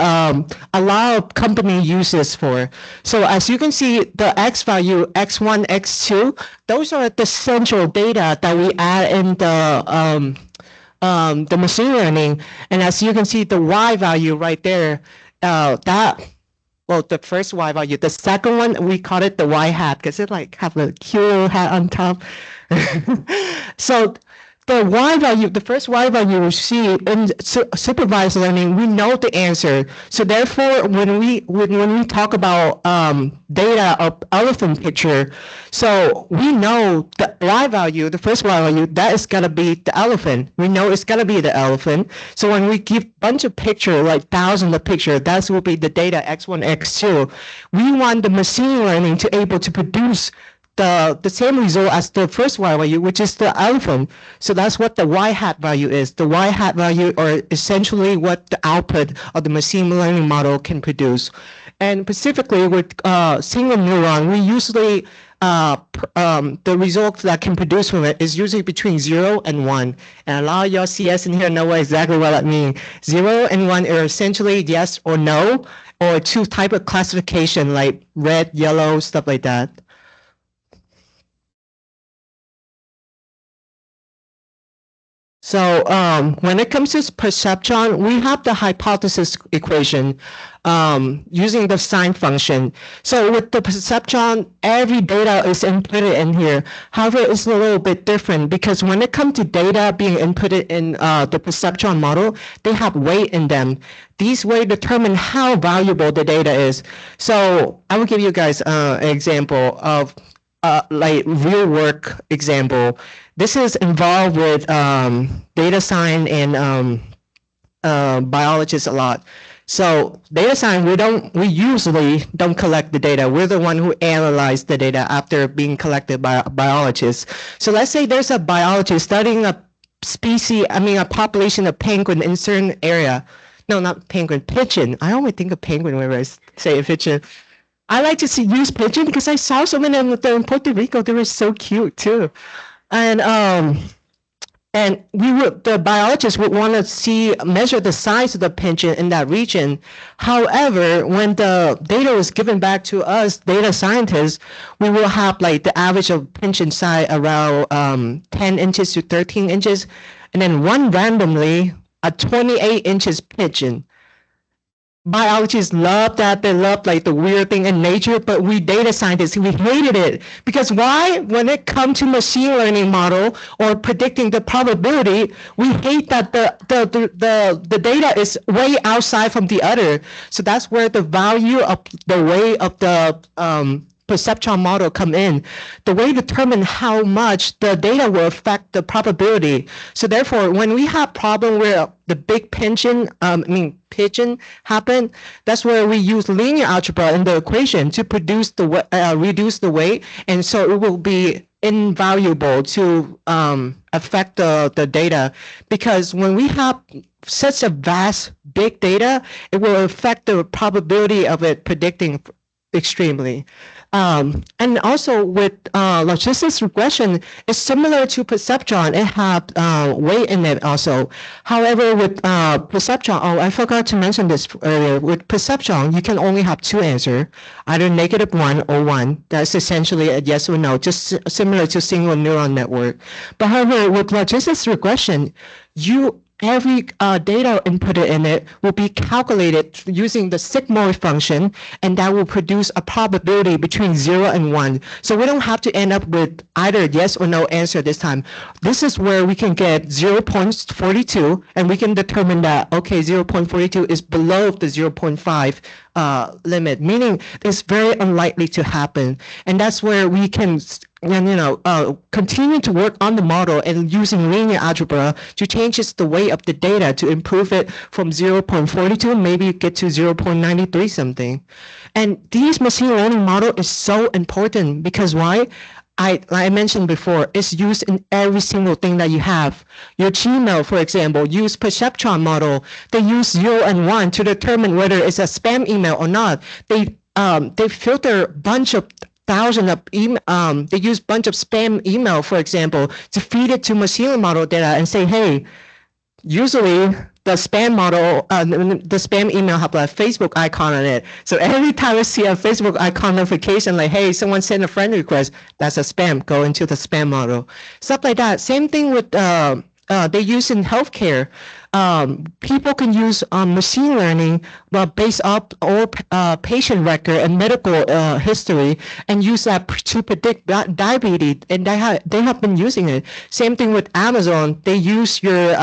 H: a lot of company uses for. So as you can see, the X value, X1, X2, those are the central data that we add in the the machine learning. And as you can see, the Y value right there, well, the first Y value, the second one, we call it the Y hat because it like have a cute little hat on top. So the Y value, the first Y value we see in supervised learning, we know the answer. So therefore, when we talk about data or elephant picture, so we know the Y value, the first Y value, that is gonna be the elephant. We know it's gonna be the elephant. So when we give bunch of picture, like thousands of picture, that will be the data X1, X2. We want the machine learning to able to produce the same result as the first Y value, which is the elephant. So that's what the Y hat value is. The Y hat value are essentially what the output of the machine learning model can produce. And specifically with single neuron, we usually the results that can produce from it is usually between 0 and 1. And a lot of y'all CS in here know exactly what that means. 0 and 1 are essentially yes or no, or two type of classification like red, yellow, stuff like that. So when it comes to perceptron, we have the hypothesis equation using the sign function. So with the perceptron, every data is inputted in here. However, it's a little bit different because when it comes to data being inputted in the perceptron model, they have weight in them. These weight determine how valuable the data is. So I will give you guys an example of like real work example. This is involved with data science and biologists a lot. So data science, we usually don't collect the data. We're the one who analyze the data after being collected by biologists. So let's say there's a biologist studying a population of penguin in a certain area. No, not penguin, pigeon. I always think of penguin whenever I say a pigeon. I like to use pigeon because I saw so many of them in Puerto Rico. They were so cute too. And the biologists would want to measure the size of the pigeon in that region. However, when the data was given back to us, data scientists, we will have like the average of pigeon size around 10 inches to 13 inches, and then one randomly a 28 inches pigeon. Biologists love that. They love like the weird thing in nature, but we data scientists, we hated it. Because why? When it comes to machine learning model or predicting the probability, we hate that the data is way outside from the other. So that's where the value of the way of the perceptron model come in. The way to determine how much the data will affect the probability. So therefore, when we have problem where the big pigeon happen, that's where we use linear algebra in the equation to produce reduce the weight, and so it will be invaluable to affect the data, because when we have such a vast big data, it will affect the probability of it predicting extremely. And also with logistics regression, it's similar to perceptron. It has weight in it also. However, with perceptron, I forgot to mention this earlier. With perceptron, you can only have two answers, either -1 or 1. That's essentially a yes or no, just similar to single neuron network. But however, with logistics regression, every data inputted in it will be calculated using the sigmoid function, and that will produce a probability between 0 and 1. So we don't have to end up with either yes or no answer this time. This is where we can get 0.42, and we can determine that, okay, 0.42 is below the 0.5 limit, meaning it's very unlikely to happen. And that's where we can continue to work on the model and using linear algebra to change the weight of the data to improve it from 0.42, maybe get to 0.93 something. And these machine learning model is so important because why? Like I mentioned before, it's used in every single thing that you have. Your Gmail, for example, use perceptron model. They use 0 and 1 to determine whether it's a spam email or not. They filter a bunch of thousands of they use bunch of spam email, for example, to feed it to machine learning model data and say, hey, usually the spam model, the spam email have a Facebook icon on it. So every time I see a Facebook icon notification like, hey, someone sent a friend request, that's a spam, go into the spam model. Stuff like that. Same thing with they use in healthcare. People can use machine learning, but based off all patient record and medical history, and use that to predict diabetes. And they have been using it. Same thing with Amazon. They use your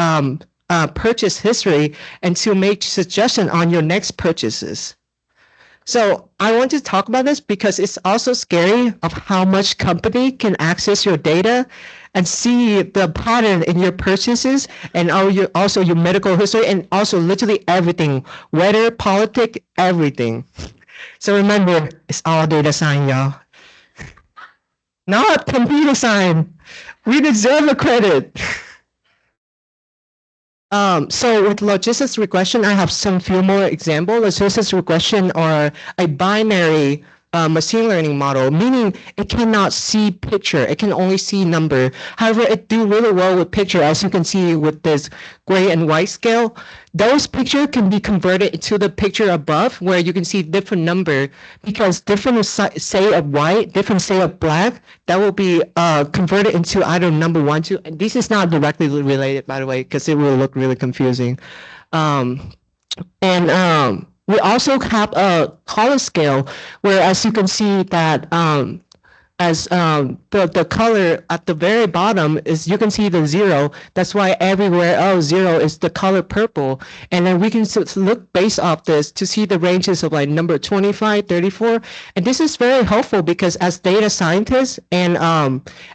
H: purchase history and to make suggestion on your next purchases. So I want to talk about this because it's also scary of how much company can access your data and see the pattern in your purchases and also your medical history and also literally everything, weather, politics, everything. So remember, it's all data science, y'all. Not computer science. We deserve a credit. So with logistics regression, I have some few more examples. Logistics regression are a binary machine learning model, meaning it cannot see picture. It can only see number. However, it do really well with picture, as you can see with this gray and white scale. Those picture can be converted into the picture above, where you can see different number, because different say of white, different say of black, that will be converted into either number 1, 2. And this is not directly related, by the way, because it will look really confusing. We also have a color scale, where as you can see that as the color at the very bottom is, you can see the 0. That's why everywhere else 0 is the color purple. And then we can look based off this to see the ranges of like number 25, 34. And this is very helpful because as data scientists and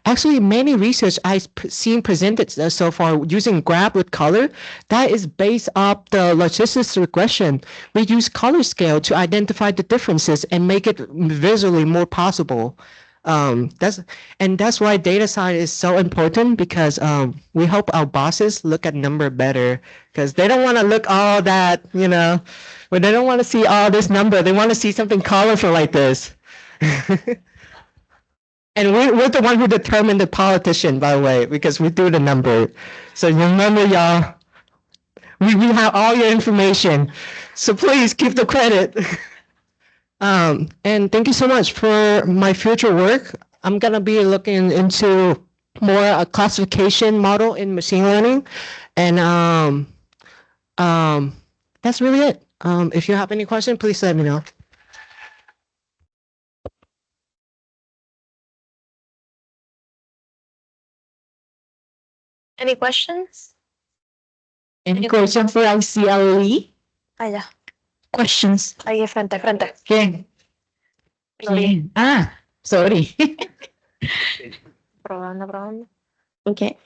H: actually many research I've seen presented so far using graph with color, that is based off the logistics regression. We use color scale to identify the differences and make it visually more possible. That's why data science is so important, because we help our bosses look at number better, because they don't want to look all that, but they don't want to see all this number. They want to see something colorful like this. And we're the one who determine the politician, by the way, because we do the number. So remember, y'all, we have all your information. So please keep the credit. And thank you so much for my future work. I'm going to be looking into more a classification model in machine learning. And that's really it. If you have any questions, please let me know.
D: Any questions?
A: Any question for ICLE?
D: Allá,
A: Questions?
D: ahí frente, frente.
A: ¿Quién? Sorry.
D: Probando.
I: Okay.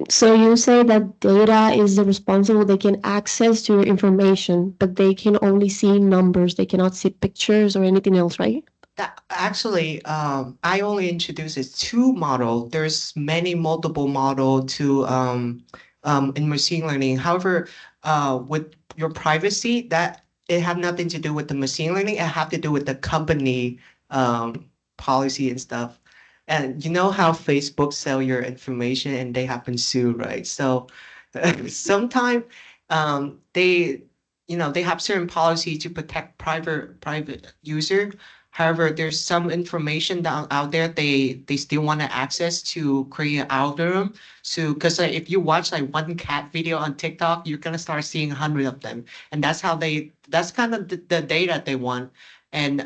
I: So you say that data is the responsible, they can access to your information, but they can only see numbers. They cannot see pictures or anything else, right?
H: Actually, I only introduced it two model. There's multiple model to in machine learning. However, with your privacy, that it have nothing to do with the machine learning. It have to do with the company policy and stuff. And you know how Facebook sell your information and they have been sued, right? So sometimes they they have certain policy to protect private user. However, there's some information out there they still want to access to create an algorithm. So, because if you watch like one cat video on TikTok, you're gonna start seeing 100 of them, and that's kind of the data they want. And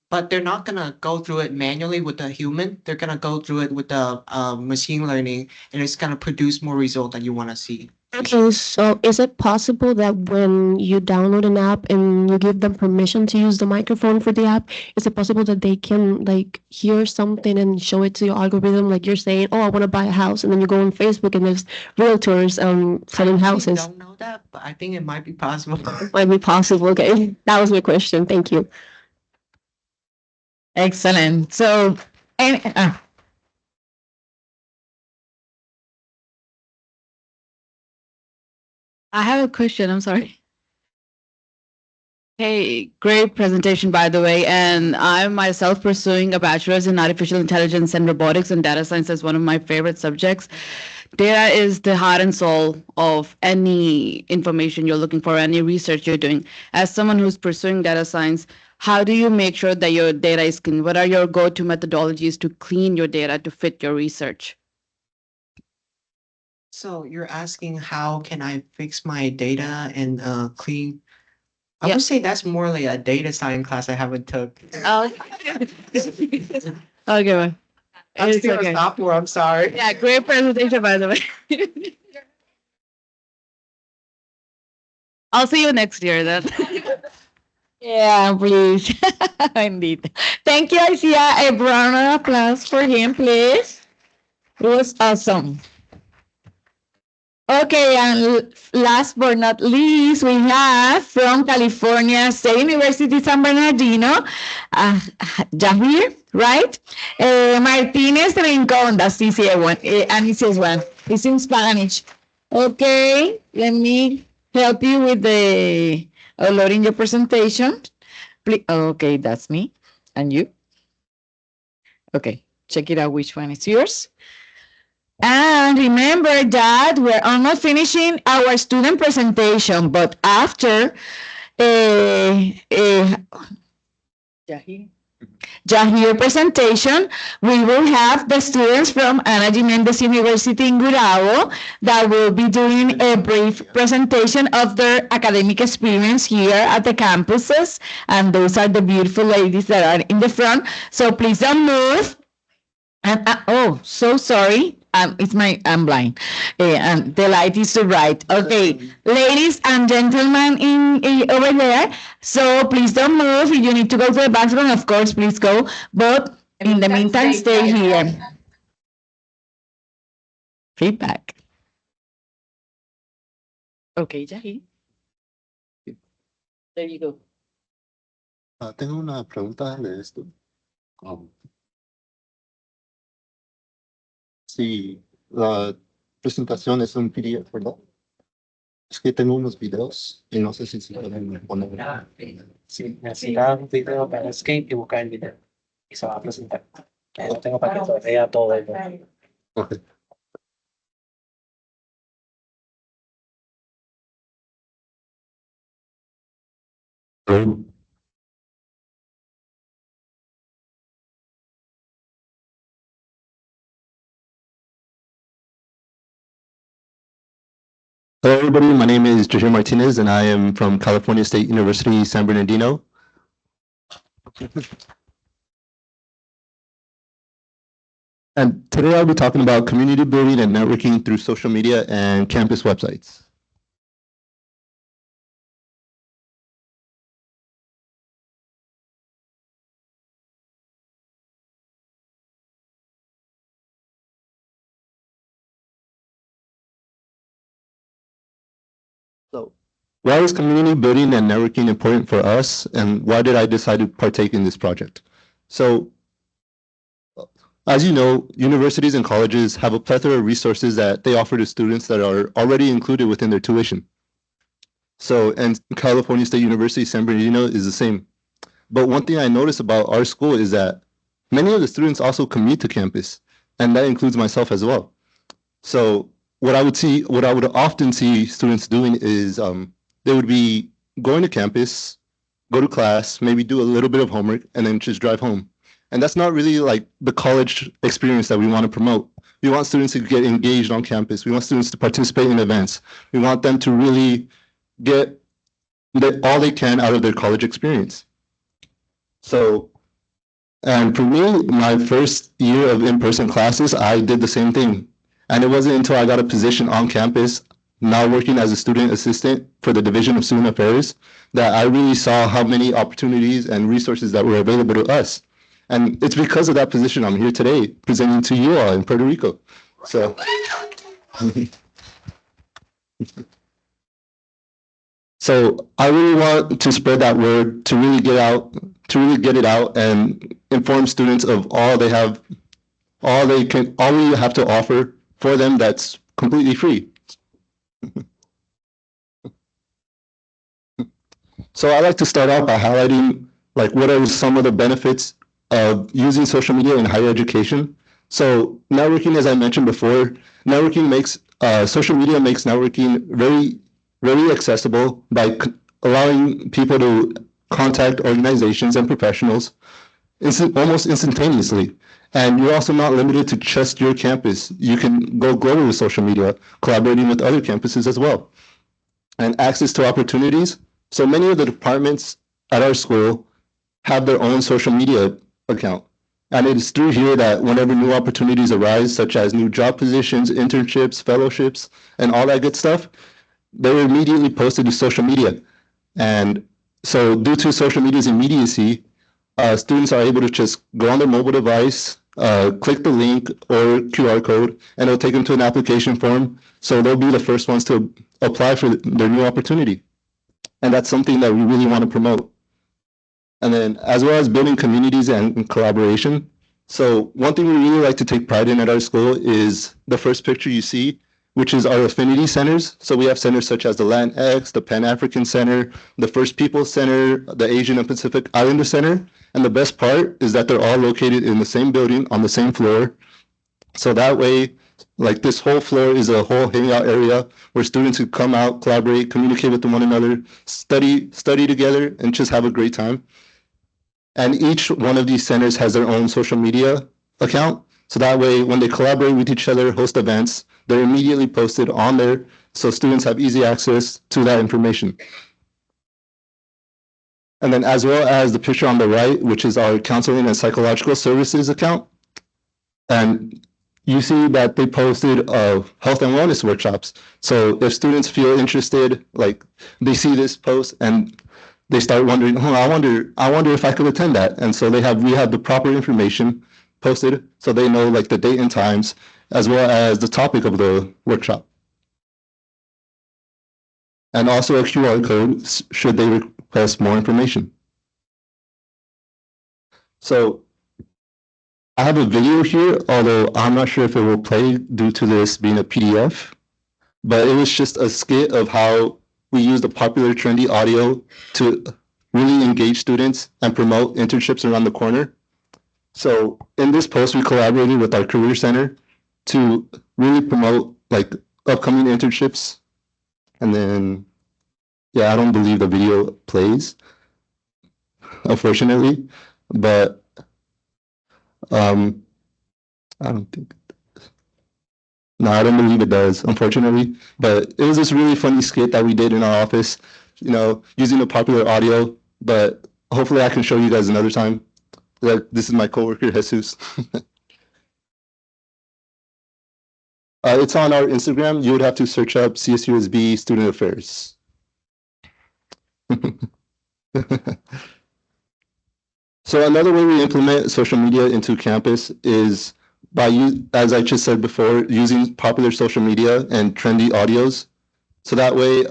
H: but they're not gonna go through it manually with a human. They're gonna go through it with the machine learning, and it's gonna produce more result that you want to see.
I: Okay, so is it possible that when you download an app and you give them permission to use the microphone for the app, is it possible that they can like hear something and show it to your algorithm? Like you're saying, oh, I want to buy a house, and then you go on Facebook and there's realtors selling houses.
H: I don't know that, but I think it might be possible.
I: It might be possible. Okay, that was my question. Thank you.
A: Excellent. So,
G: I have a question. I'm sorry. Hey, great presentation, by the way. And I'm myself pursuing a bachelor's in artificial intelligence and robotics, and data science is one of my favorite subjects. Data is the heart and soul of any information you're looking for, any research you're doing. As someone who's pursuing data science, how do you make sure that your data is clean? What are your go-to methodologies to clean your data to fit your research?
H: So you're asking how can I fix my data and clean? I
A: Yep.
H: would say that's more like a data science class I haven't took.
A: Oh,
G: Okay.
H: I'm
G: It's
H: still a
G: okay.
H: sophomore. I'm sorry.
G: Yeah, great presentation, by the way. I'll see you next year then.
A: yeah, please. Indeed. Thank you, Isia. A round of applause for him, please. It was awesome. Okay, and last but not least, we have from California State University San Bernardino, Jahir, right? Martinez Rincon, that's the easier one, and it says one. It's in Spanish. Okay, let me help you with the uploading your presentation. Please, okay, that's me. And you? Okay, check it out which one is yours. And remember that we're almost finishing our student presentation, but after Jahir presentation, we will have the students from Ana Méndez University in Gurabo that will be doing a brief presentation of their academic experience here at the campuses. And those are the beautiful ladies that are in the front. So please don't move. And oh, so sorry. I'm blind. And the light is to the right. Okay, ladies and gentlemen in over there. So please don't move. If you need to go to the bathroom, of course, please go. But in the meantime, stay here. Feedback. Okay, Jahi. There you go.
J: Tengo una pregunta de esto. Sí, la presentación es un PDF, ¿verdad? Es que tengo unos videos y no sé si se pueden poner.
K: Sí, necesita un video para Escape y buscar el video. Y se va a presentar. Lo tengo para que vea todo el video.
J: Okay. Hello, everybody. My name is Jahir Martinez, and I am from California State University, San Bernardino. And today I'll be talking about community building and networking through social media and campus websites. So, why is community building and networking important for us, and why did I decide to partake in this project? So, as you know, universities and colleges have a plethora of resources that they offer to students that are already included within their tuition. So, and California State University, San Bernardino is the same. But one thing I noticed about our school is that many of the students also commute to campus, and that includes myself as well. So what I would often see students doing is they would be going to campus, go to class, maybe do a little bit of homework, and then just drive home. And that's not really like the college experience that we want to promote. We want students to get engaged on campus. We want students to participate in events. We want them to really get all they can out of their college experience. So, and for me, my first year of in-person classes, I did the same thing. And it wasn't until I got a position on campus, now working as a student assistant for the Division of Student Affairs, that I really saw how many opportunities and resources that were available to us. And it's because of that position I'm here today, presenting to you all in Puerto Rico. So, so I really want to spread that word to really get it out and inform students of all we have to offer for them that's completely free. So I like to start out by highlighting like what are some of the benefits of using social media in higher education. So networking, as I mentioned before, social media makes networking very, very accessible by allowing people to contact organizations and professionals almost instantaneously. And you're also not limited to just your campus. You can go global with social media, collaborating with other campuses as well. And access to opportunities. So many of the departments at our school have their own social media account. And it is through here that whenever new opportunities arise, such as new job positions, internships, fellowships, and all that good stuff, they're immediately posted to social media. And so due to social media's immediacy, students are able to just go on their mobile device, click the link or QR code, and it'll take them to an application form. So they'll be the first ones to apply for their new opportunity. And that's something that we really want to promote. And then as well as building communities and collaboration. So one thing we really like to take pride in at our school is the first picture you see, which is our affinity centers. So we have centers such as the Latinx, the Pan-African Center, the First Peoples Center, the Asian and Pacific Islander Center. And the best part is that they're all located in the same building on the same floor. So that way, like this whole floor is a whole hangout area where students could come out, collaborate, communicate with one another, study together, and just have a great time. And each one of these centers has their own social media account. So that way, when they collaborate with each other, host events, they're immediately posted on there so students have easy access to that information. And then as well as the picture on the right, which is our counseling and psychological services account. And you see that they posted health and wellness workshops. So if students feel interested, like they see this post and they start wondering, oh, I wonder if I could attend that. And so we have the proper information posted so they know like the date and times as well as the topic of the workshop. And also a QR code should they request more information. So I have a video here, although I'm not sure if it will play due to this being a PDF, but it was just a skit of how we use the popular trendy audio to really engage students and promote internships around the corner. So in this post, we collaborated with our Career Center to really promote like upcoming internships. And then, yeah, I don't believe the video plays, unfortunately, but I don't think. No, I don't believe it does, unfortunately. But it was this really funny skit that we did in our office, you know, using the popular audio. But hopefully I can show you guys another time. This is my coworker, Jesus. It's on our Instagram. You would have to search up CSUSB Student Affairs. So another way we implement social media into campus is by, as I just said before, using popular social media and trendy audios. So that way,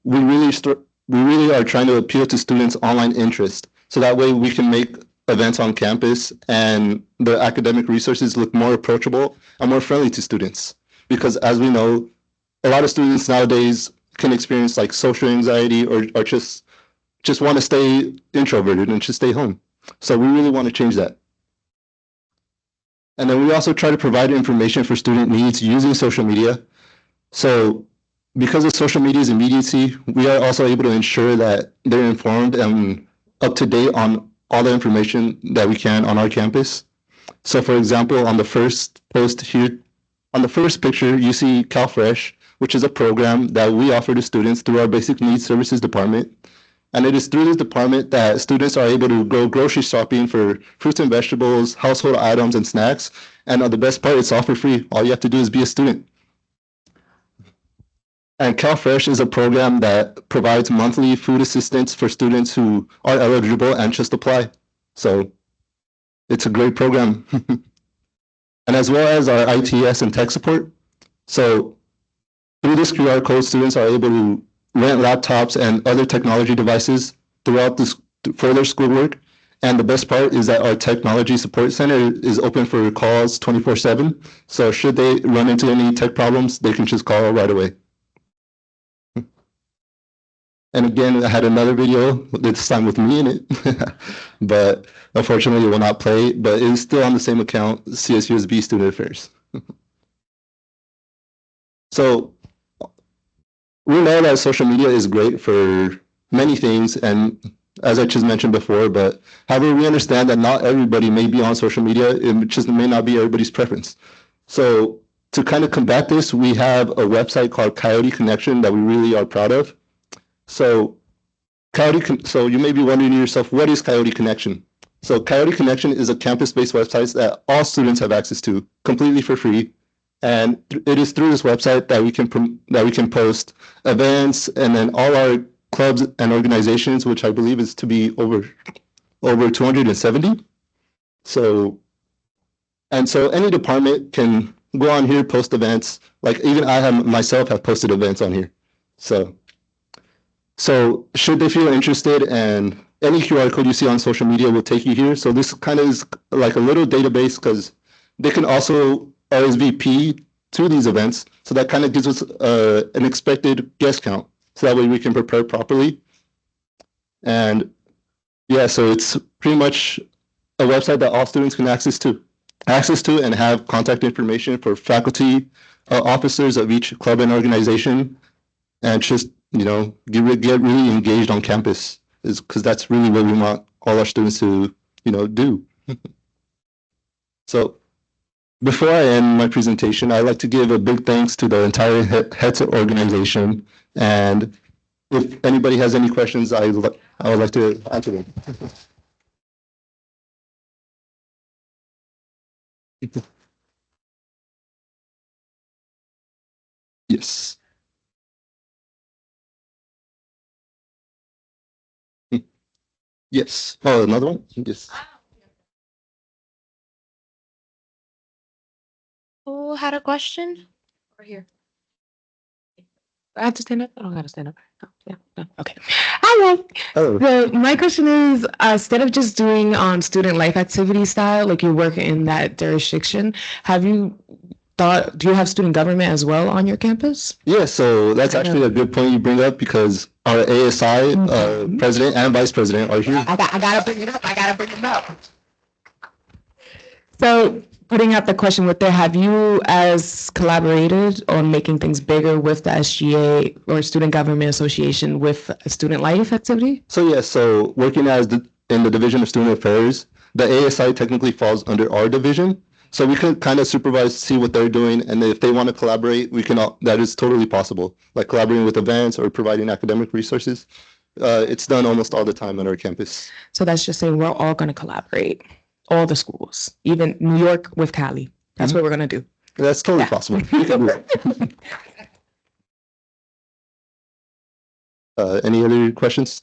J: we really are trying to appeal to students' online interest. So that way we can make events on campus and the academic resources look more approachable and more friendly to students. Because as we know, a lot of students nowadays can experience like social anxiety or just want to stay introverted and just stay home. So we really want to change that. And then we also try to provide information for student needs using social media. So because of social media's immediacy, we are also able to ensure that they're informed and up to date on all the information that we can on our campus. So for example, on the first post here, on the first picture, you see CalFresh, which is a program that we offer to students through our Basic Needs Services Department. And it is through this department that students are able to go grocery shopping for fruits and vegetables, household items, and snacks. And the best part, it's all for free. All you have to do is be a student. And CalFresh is a program that provides monthly food assistance for students who are eligible and just apply. So it's a great program. And as well as our ITS and tech support. So through this QR code, students are able to rent laptops and other technology devices throughout for their schoolwork. And the best part is that our technology support center is open for calls 24/7. So should they run into any tech problems, they can just call right away. And again, I had another video, this time with me in it, but unfortunately it will not play, but it is still on the same account, CSUSB Student Affairs. So we know that social media is great for many things, and as I just mentioned before. But however, we understand that not everybody may be on social media. It just may not be everybody's preference. So to kind of combat this, we have a website called Coyote Connection that we really are proud of. So so you may be wondering to yourself, what is Coyote Connection? So Coyote Connection is a campus-based website that all students have access to completely for free. And it is through this website that we can post events and then all our clubs and organizations, which I believe is to be over 270. So any department can go on here, post events. Like even I myself have posted events on here. So should they feel interested, and any QR code you see on social media will take you here. So this kind of is like a little database because they can also RSVP to these events. So that kind of gives us an expected guest count. So that way we can prepare properly. And yeah, so it's pretty much a website that all students can access to and have contact information for faculty, officers of each club and organization, and just, get really engaged on campus, is because that's really what we want all our students to, do. So before I end my presentation, I'd like to give a big thanks to the entire HETS organization. And if anybody has any questions, I would like to answer them. Yes. Yes. Oh, another one? Yes.
I: Who had a question?
D: Over here.
L: I have to stand up? I don't gotta stand up. Oh, yeah. No. Okay. Hi,
J: Oh.
L: my question is, instead of just doing student life activity style, like you work in that jurisdiction, do you have student government as well on your campus?
J: Yeah, so that's actually a good point you bring up, because our ASI president and vice president are here.
L: I gotta bring it up. So putting out the question with there, have you as collaborated on making things bigger with the SGA or Student Government Association with a student life activity?
J: So yeah, so working in the Division of Student Affairs, the ASI technically falls under our division. So we can kind of supervise, see what they're doing, and if they want to collaborate, that is totally possible. Like collaborating with events or providing academic resources. It's done almost all the time on our campus.
L: So that's just saying we're all going to collaborate, all the schools, even New York with Cali. That's what we're going to do.
J: That's totally possible. We can do that. Any other questions?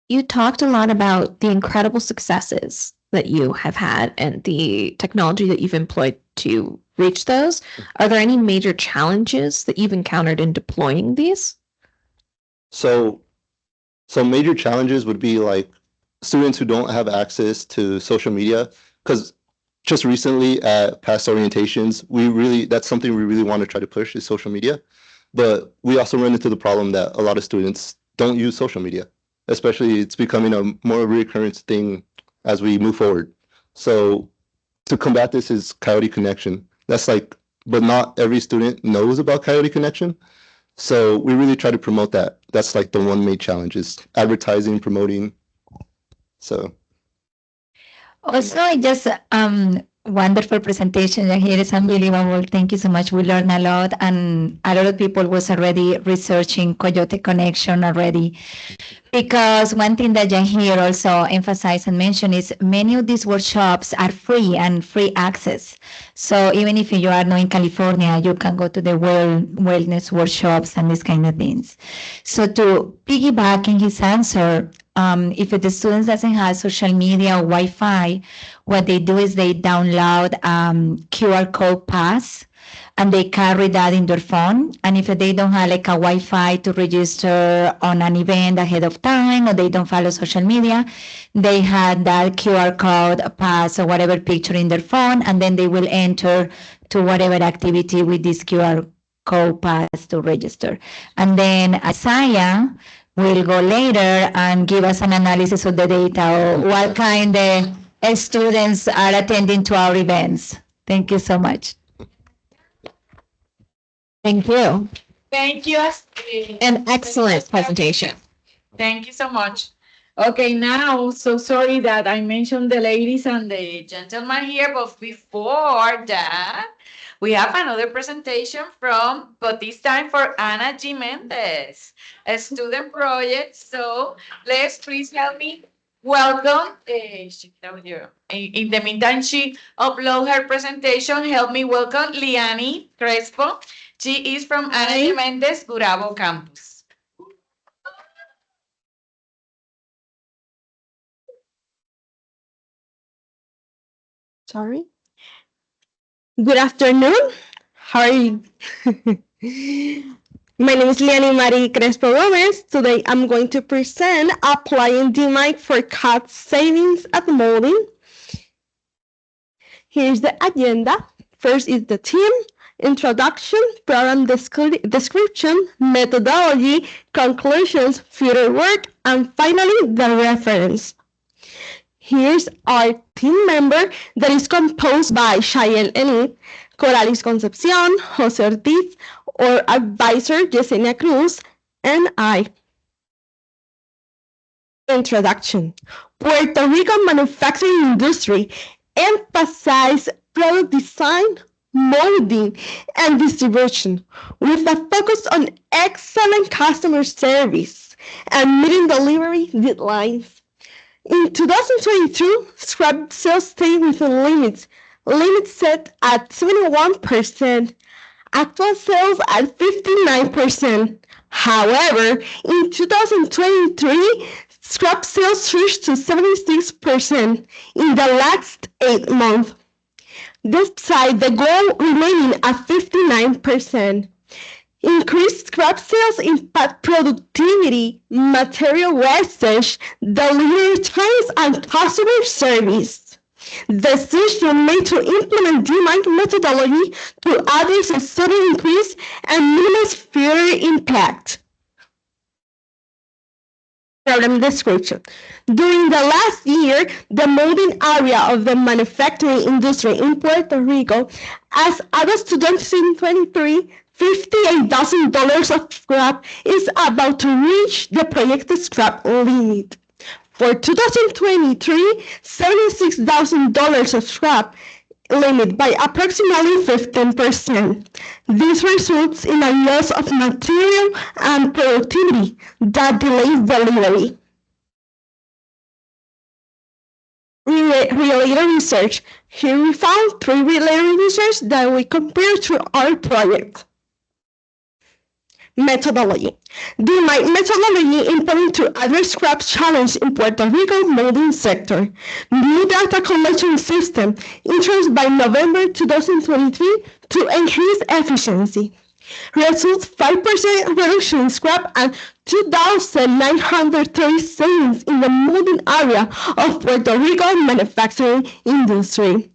E: You talked a lot about the incredible successes that you have had and the technology that you've employed to reach those. Are there any major challenges that you've encountered in deploying these?
J: So major challenges would be like students who don't have access to social media, because just recently at past orientations, that's something we really want to try to push, is social media. But we also run into the problem that a lot of students don't use social media. Especially, it's becoming a more recurrent thing as we move forward. So to combat this is Coyote Connection. But not every student knows about Coyote Connection. So we really try to promote that. That's like the one main challenge, is advertising, promoting. So.
M: Also, I just wonderful presentation. Here is unbelievable. Thank you so much. We learned a lot, and a lot of people was already researching Coyote Connection already. Because one thing that Jahir also emphasized and mentioned is many of these workshops are free and free access. So even if you are not in California, you can go to the wellness workshops and these kind of things. So to piggyback in his answer, if the students doesn't have social media or Wi-Fi, what they do is they download QR code pass, and they carry that in their phone. And if they don't have like a Wi-Fi to register on an event ahead of time, or they don't follow social media, they have that QR code pass or whatever picture in their phone, and then they will enter to whatever activity with this QR code pass to register. And then Asaya will go later and give us an analysis of the data, or what kind of students are attending to our events. Thank you so much.
E: Thank you.
A: Thank you.
E: An excellent presentation.
A: Thank you so much. Okay, now, so sorry that I mentioned the ladies and the gentlemen here, but before that, we have another presentation from, but this time for Ana G. Mendez, a student project. So let's please help me welcome. In the meantime, she upload her presentation. Help me welcome Liani Crespo. She is from Ana G. Mendez, Gurabo campus.
N: Sorry. Good afternoon. How are you? My name is Liani Marie Crespo Gomez. Today I'm going to present applying DMIC for cost savings at molding. Here's the agenda. First is the team, introduction, program description, methodology, conclusions, future work, and finally the reference. Here's our team member that is composed by Cheyenne Enid, Coralis Concepcion, Jose Ortiz, our advisor Yesenia Cruz, and I. Introduction. Puerto Rico manufacturing industry emphasizes product design, molding, and distribution with a focus on excellent customer service and meeting delivery deadlines. In 2022, scrap sales stayed within limits set at 71%, actual sales at 59%. However, in 2023, scrap sales reached to 76% in the last 8 months, despite the goal remaining at 59%. Increased scrap sales impact productivity, material wastage, delivery times, and customer service. Decision made to implement DMIC methodology to address a sudden increase and minimize future impact. Program description. During the last year, the molding area of the manufacturing industry in Puerto Rico, as August 2023, $58,000 of scrap is about to reach the projected scrap limit. For 2023, $76,000 of scrap limit by approximately 15%. This results in a loss of material and productivity that delays delivery. Related research. Here we found 3 related research that we compare to our project. Methodology. DMIC methodology implemented to address scrap challenge in Puerto Rico molding sector. New data collection system introduced by November 2023 to increase efficiency. Results 5% reduction in scrap and 2,930 savings in the molding area of Puerto Rico manufacturing industry.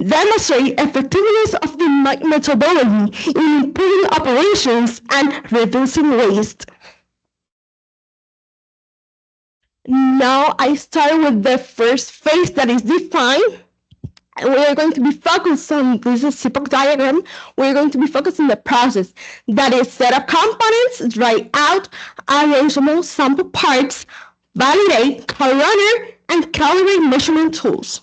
N: Demonstrate effectiveness of the methodology in improving operations and reducing waste. Now I start with the first phase that is defined. We are going to be focused on this CPOC diagram. We're going to be focused on the process that is set up components, dry out, arrange sample parts, validate, co-runner, and calibrate measurement tools.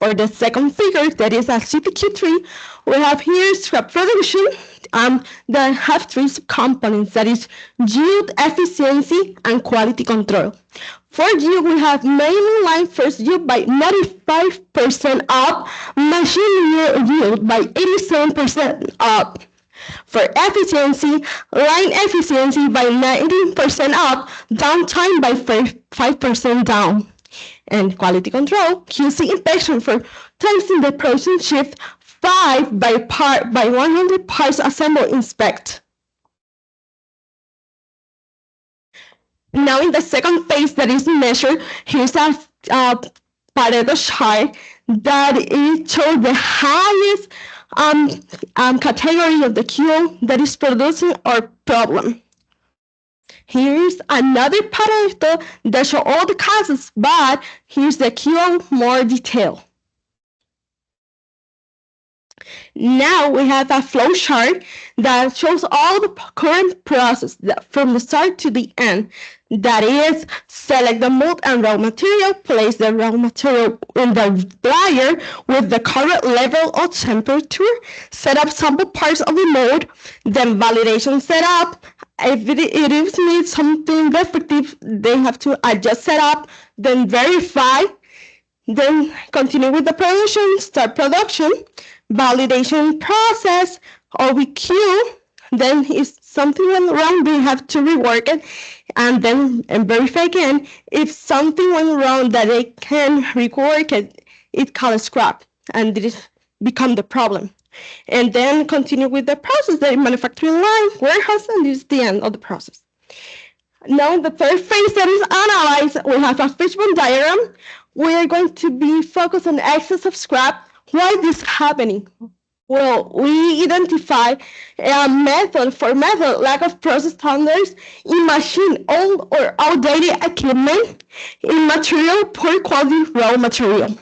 N: For the second figure, that is a CPQ3, we have here scrap production that have 3 components, that is yield, efficiency, and quality control. For yield, we have main line first yield by 95% up, machine yield by 87% up. For efficiency, line efficiency by 19% up, downtime by 5% down. And quality control, QC inspection for times in the production shift, 5 by 100 parts assembled inspect. Now in the second phase that is measured, here's a Pareto chart that it shows the highest category of the QO that is producing our problem. Here's another Pareto that shows all the causes, but here's the QO more detail. Now we have a flow chart that shows all the current process from the start to the end. That is, select the mold and raw material, place the raw material in the dryer with the current level of temperature, set up sample parts of the mold, then validation setup. If it is needs something defective, they have to adjust setup, then verify, then continue with the production, start production, validation process, OBQ. Then if something went wrong, they have to rework it and then verify again. If something went wrong that they can rework it, it's called scrap, and this become the problem. And then continue with the process, the manufacturing line, warehouse, and this is the end of the process. Now the third phase that is analyzed, we have a fishbone diagram. We are going to be focused on excess of scrap. Why this happening? Well, we identify a method lack of process standards in machine, old or outdated equipment, in material, poor quality raw material.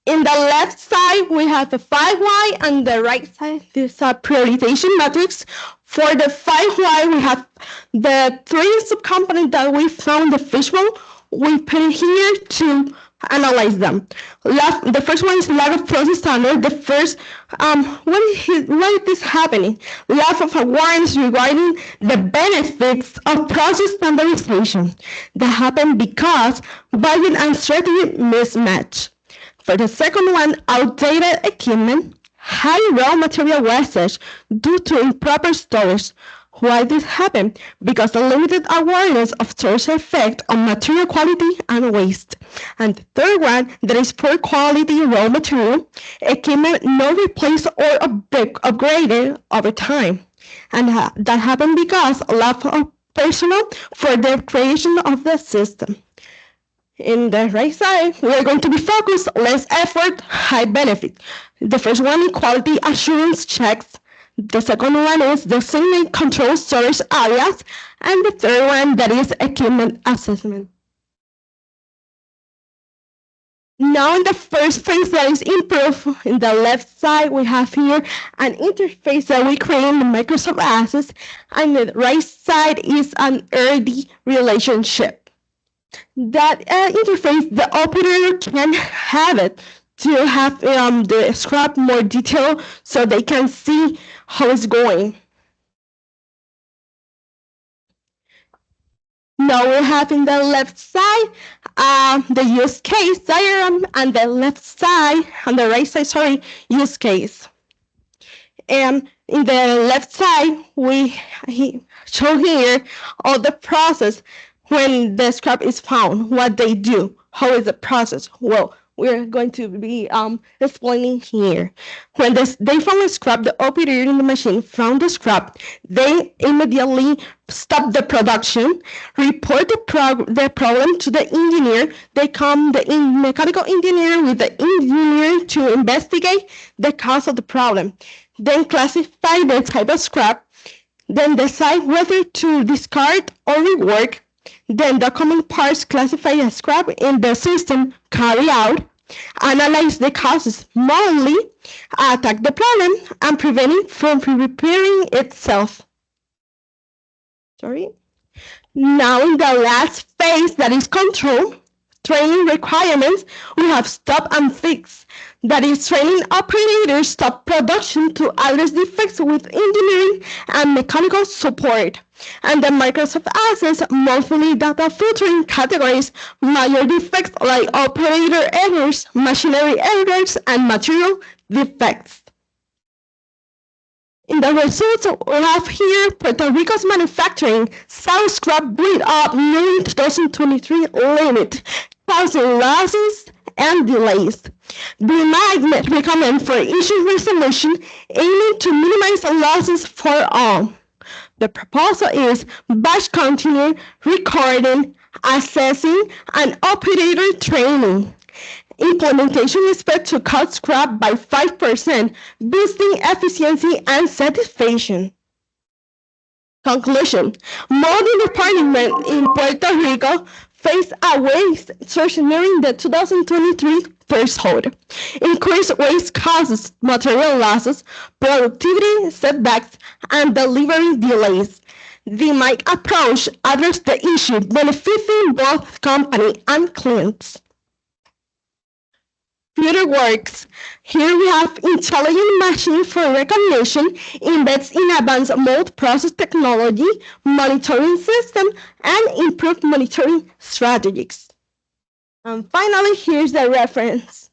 N: In the left side, we have the 5Y, and the right side, this prioritization matrix. For the 5Y, we have the three subcomponents that we found the fishbone. We put it here to analyze them. The first one is lack of process standard. The first, why is this happening? Lack of awareness regarding the benefits of process standardization. That happen because budget and strategy mismatch. For the second one, outdated equipment, high raw material wastage due to improper storage. Why this happen? Because the limited awareness of storage effect on material quality and waste. And the third one, there is poor quality raw material, equipment not replaced or upgraded over time. And that happened because lack of personnel for the creation of the system. In the right side, we are going to be focused, less effort, high benefit. The first one is quality assurance checks. The second one is designated control storage areas. And the third one, that is equipment assessment. Now in the first phase that is improve, in the left side, we have here an interface that we create in the Microsoft Access. And the right side is an RD relationship. That interface, the operator can have it to have the scrap more detail so they can see how it's going. Now we have in the left side the use case diagram, and the left side, on the right side, sorry, use case. And in the left side, we show here all the process. When the scrap is found, what they do, how is the process? Well, we're going to be explaining here. When they found a scrap, the operator in the machine found the scrap. They immediately stop the production, report the problem to the engineer. They come, the mechanical engineer with the engineer to investigate the cause of the problem. Then classify the type of scrap. Then decide whether to discard or rework. Then document parts classified as scrap in the system, carry out, analyze the causes manually, attack the problem, and prevent it from repairing itself. Sorry. Now in the last phase, that is control, training requirements, we have stop and fix. That is training operators stop production to address defects with engineering and mechanical support. And the Microsoft Access monthly data filtering categories major defects like operator errors, machinery errors, and material defects. In the results, we have here Puerto Rico's manufacturing saw scrap build up during 2023 limit, causing losses and delays. The management recommend for issue resolution aiming to minimize losses for all. The proposal is batch continue, recording, assessing, and operator training. Implementation is expected to cut scrap by 5%, boosting efficiency and satisfaction. Conclusion: molding department in Puerto Rico faced a waste surge during the threshold. Increased waste causes material losses, productivity setbacks, and delivery delays. The MIC approach addresses the issue, benefiting both company and clients. Future works. Here we have intelligent machine for recognition, embeds in advanced mode process technology, monitoring system, and improved monitoring strategies. And finally, here's the reference.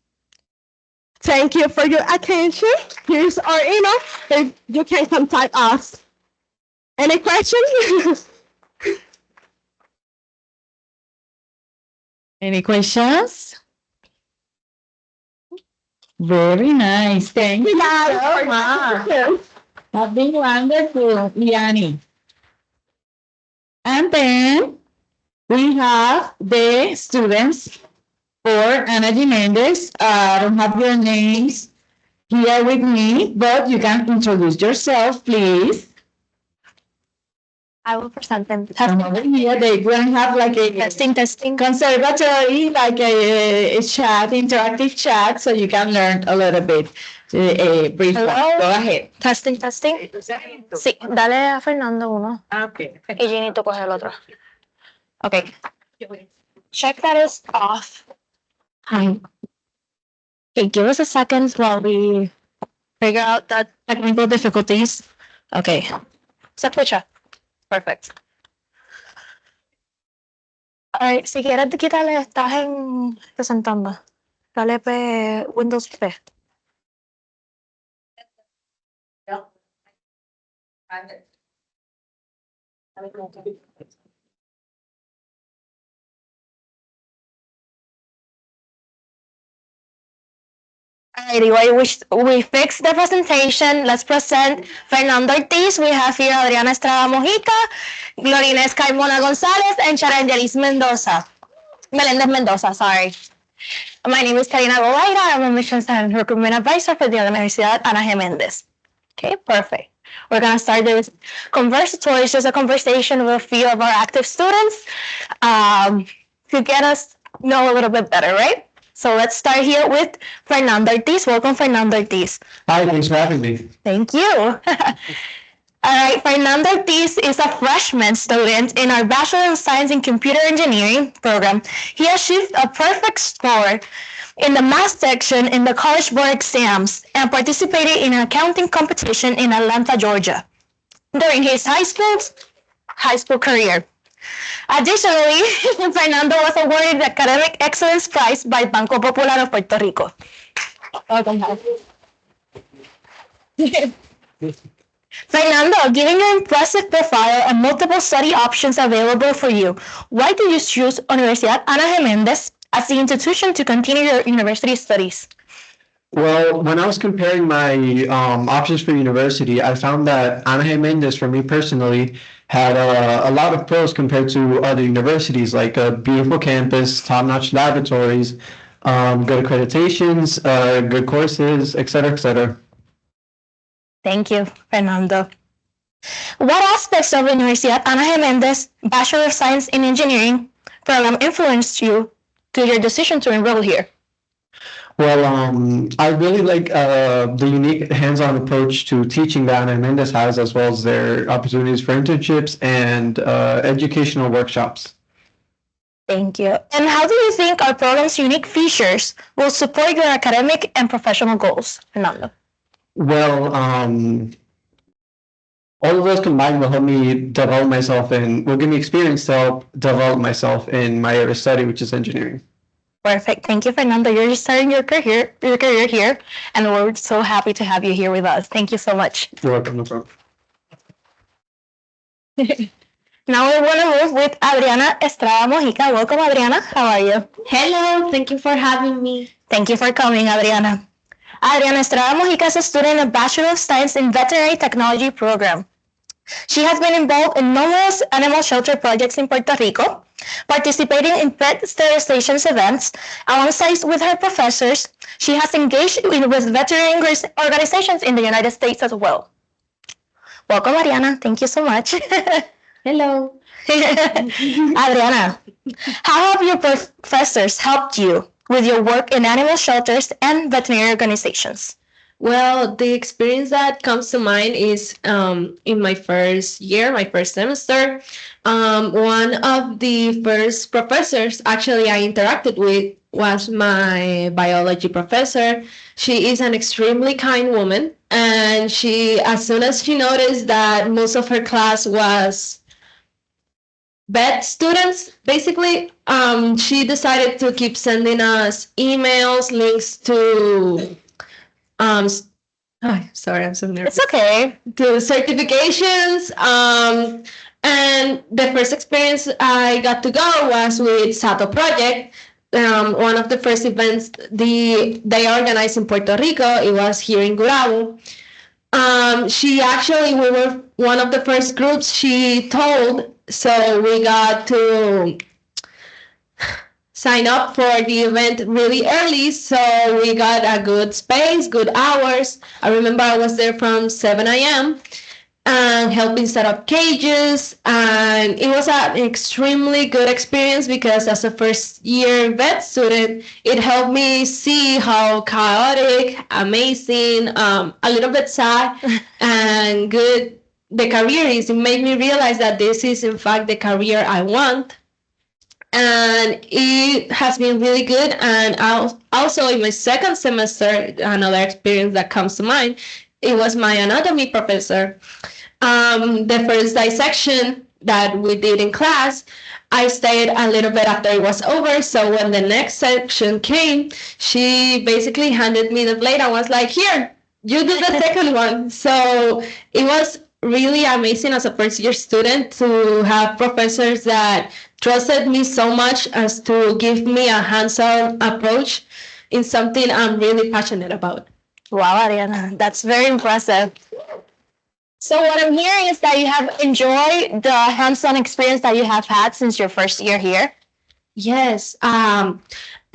N: Thank you for your attention. Here's our email. If you can contact us. Any questions?
A: Any questions? Very nice. Thank you so much. Have been wonderful, Liani. And then we have the students for Ana Jimenez. I don't have your names here with me, but you can introduce yourself, please.
D: I will present them.
A: Come over here. They're going to have like a
D: Testing.
A: conservatory, like a chat, interactive chat, so you can learn a little bit. A brief.
D: Hello.
A: Go ahead.
D: Testing. Sí, dale a Fernando uno.
A: Okay.
D: Y Ginito coge el otro. Okay. Check that is off. Hi. Okay, give us a second while we figure out the technical difficulties. Okay. Sa picture. Perfect. Alright, si quieres quítale, estás en presentando. Dale P, Windows P. Alrighty, we fixed the presentation. Let's present Fernando Ortiz. We have here Adriana Estrada Mojica, Glorines Carmona Gonzalez, and Charangelis Melendez Mendoza, sorry. My name is Karina Golaira. I'm a Missions and Recruitment Advisor for the Universidad Ana Méndez. Okay, perfect. We're going to start this conversatory. It's just a conversation with a few of our active students to get us know a little bit better, right? So let's start here with Fernando Ortiz. Welcome, Fernando Ortiz.
O: Hi, thanks for having me.
D: Thank you. All right, Fernando Ortiz is a freshman student in our Bachelor of Science in Computer Engineering program. He achieved a perfect score in the math section in the College Board exams and participated in an accounting competition in Atlanta, Georgia during his high school career. Additionally, Fernando was awarded the Academic Excellence Prize by Banco Popular of Puerto Rico. Fernando, given your impressive profile and multiple study options available for you, why did you choose Universidad Ana Méndez as the institution to continue your university studies?
O: Well, when I was comparing my options for university, I found that Ana Méndez, for me personally, had a lot of pros compared to other universities, like a beautiful campus, top-notch laboratories, good accreditations, good courses, et cetera, et cetera.
D: Thank you, Fernando. What aspects of Universidad Ana Méndez Bachelor of Science in Engineering program influenced you to your decision to enroll here?
O: Well, I really like the unique hands-on approach to teaching that Ana Méndez has, as well as their opportunities for internships and educational workshops.
D: Thank you. And how do you think our program's unique features will support your academic and professional goals, Fernando?
O: Well, all of those combined will help me develop myself and will give me experience to help develop myself in my area of study, which is engineering.
D: Perfect. Thank you, Fernando. You're just starting your career here, and we're so happy to have you here with us. Thank you so much.
O: You're welcome. No problem.
D: Now we want to move with Adriana Estrada Mojica. Welcome, Adriana. How are you?
P: Hello. Thank you for having me.
D: Thank you for coming, Adriana. Adriana Estrada Mojica is a student in the Bachelor of Science in Veterinary Technology program. She has been involved in numerous animal shelter projects in Puerto Rico, participating in pet sterilization events. Alongside with her professors, she has engaged with veterinary organizations in the United States as well. Welcome, Adriana. Thank you so much.
P: Hello.
D: Adriana, how have your professors helped you
P: with your work in animal shelters and veterinary organizations?
I: Well, the experience that comes to mind is in my first year, my first semester. One of the first professors actually I interacted with was my biology professor. She is an extremely kind woman, and as soon as she noticed that most of her class was vet students, basically, she decided to keep sending us emails, links to um, sorry, I'm so nervous.
P: It's okay.
I: To certifications. And the first experience I got to go was with Sato Project. One of the first events they organized in Puerto Rico. It was here in Gurabo. We were one of the first groups she told, so we got to sign up for the event really early, so we got a good space, good hours. I remember I was there from 7 a.m. and helping set up cages, and it was an extremely good experience because as a first year vet student, it helped me see how chaotic, amazing, a little bit sad, and good the career is. It made me realize that this is in fact the career I want, and it has been really good. And also in my second semester, another experience that comes to mind, it was my anatomy professor. The first dissection that we did in class, I stayed a little bit after it was over, so when the next section came, she basically handed me the plate and was like, here, you do the second one. So it was really amazing as a first year student to have professors that trusted me so much as to give me a hands-on approach in something I'm really passionate about.
P: Wow, Ariana, that's very impressive. So what I'm hearing is that you have enjoyed the hands-on experience that you have had since your first year here.
I: Yes, I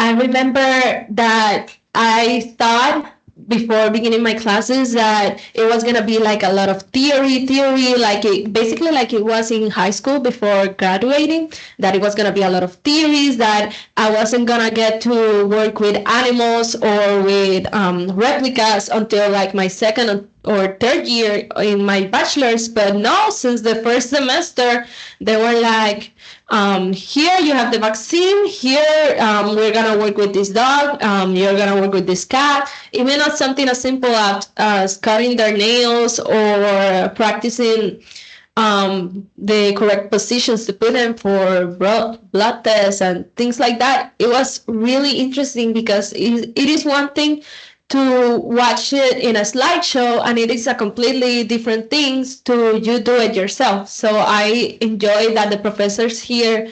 I: remember that I thought before beginning my classes that it was gonna be like a lot of theory, basically like it was in high school before graduating, that it was gonna be a lot of theories, that I wasn't gonna get to work with animals or with replicas until like my second or third year in my bachelor's. But no, since the first semester, they were like, here you have the vaccine, here we're gonna work with this dog, you're gonna work with this cat. Even not something as simple as cutting their nails or practicing the correct positions to put them for blood tests and things like that. It was really interesting because it is one thing to watch it in a slideshow, and it is a completely different thing to you do it yourself. So I enjoy that the professors here,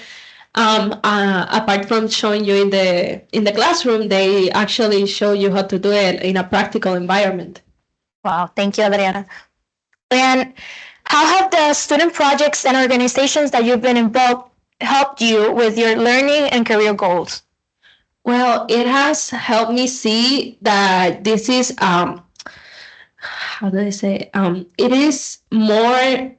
I: apart from showing you in the classroom, they actually show you how to do it in a practical environment.
P: Wow, thank you, Adriana. And how have the student projects and organizations that you've been involved helped you with your learning and career goals?
I: Well, it has helped me see that this is how do I say? It is more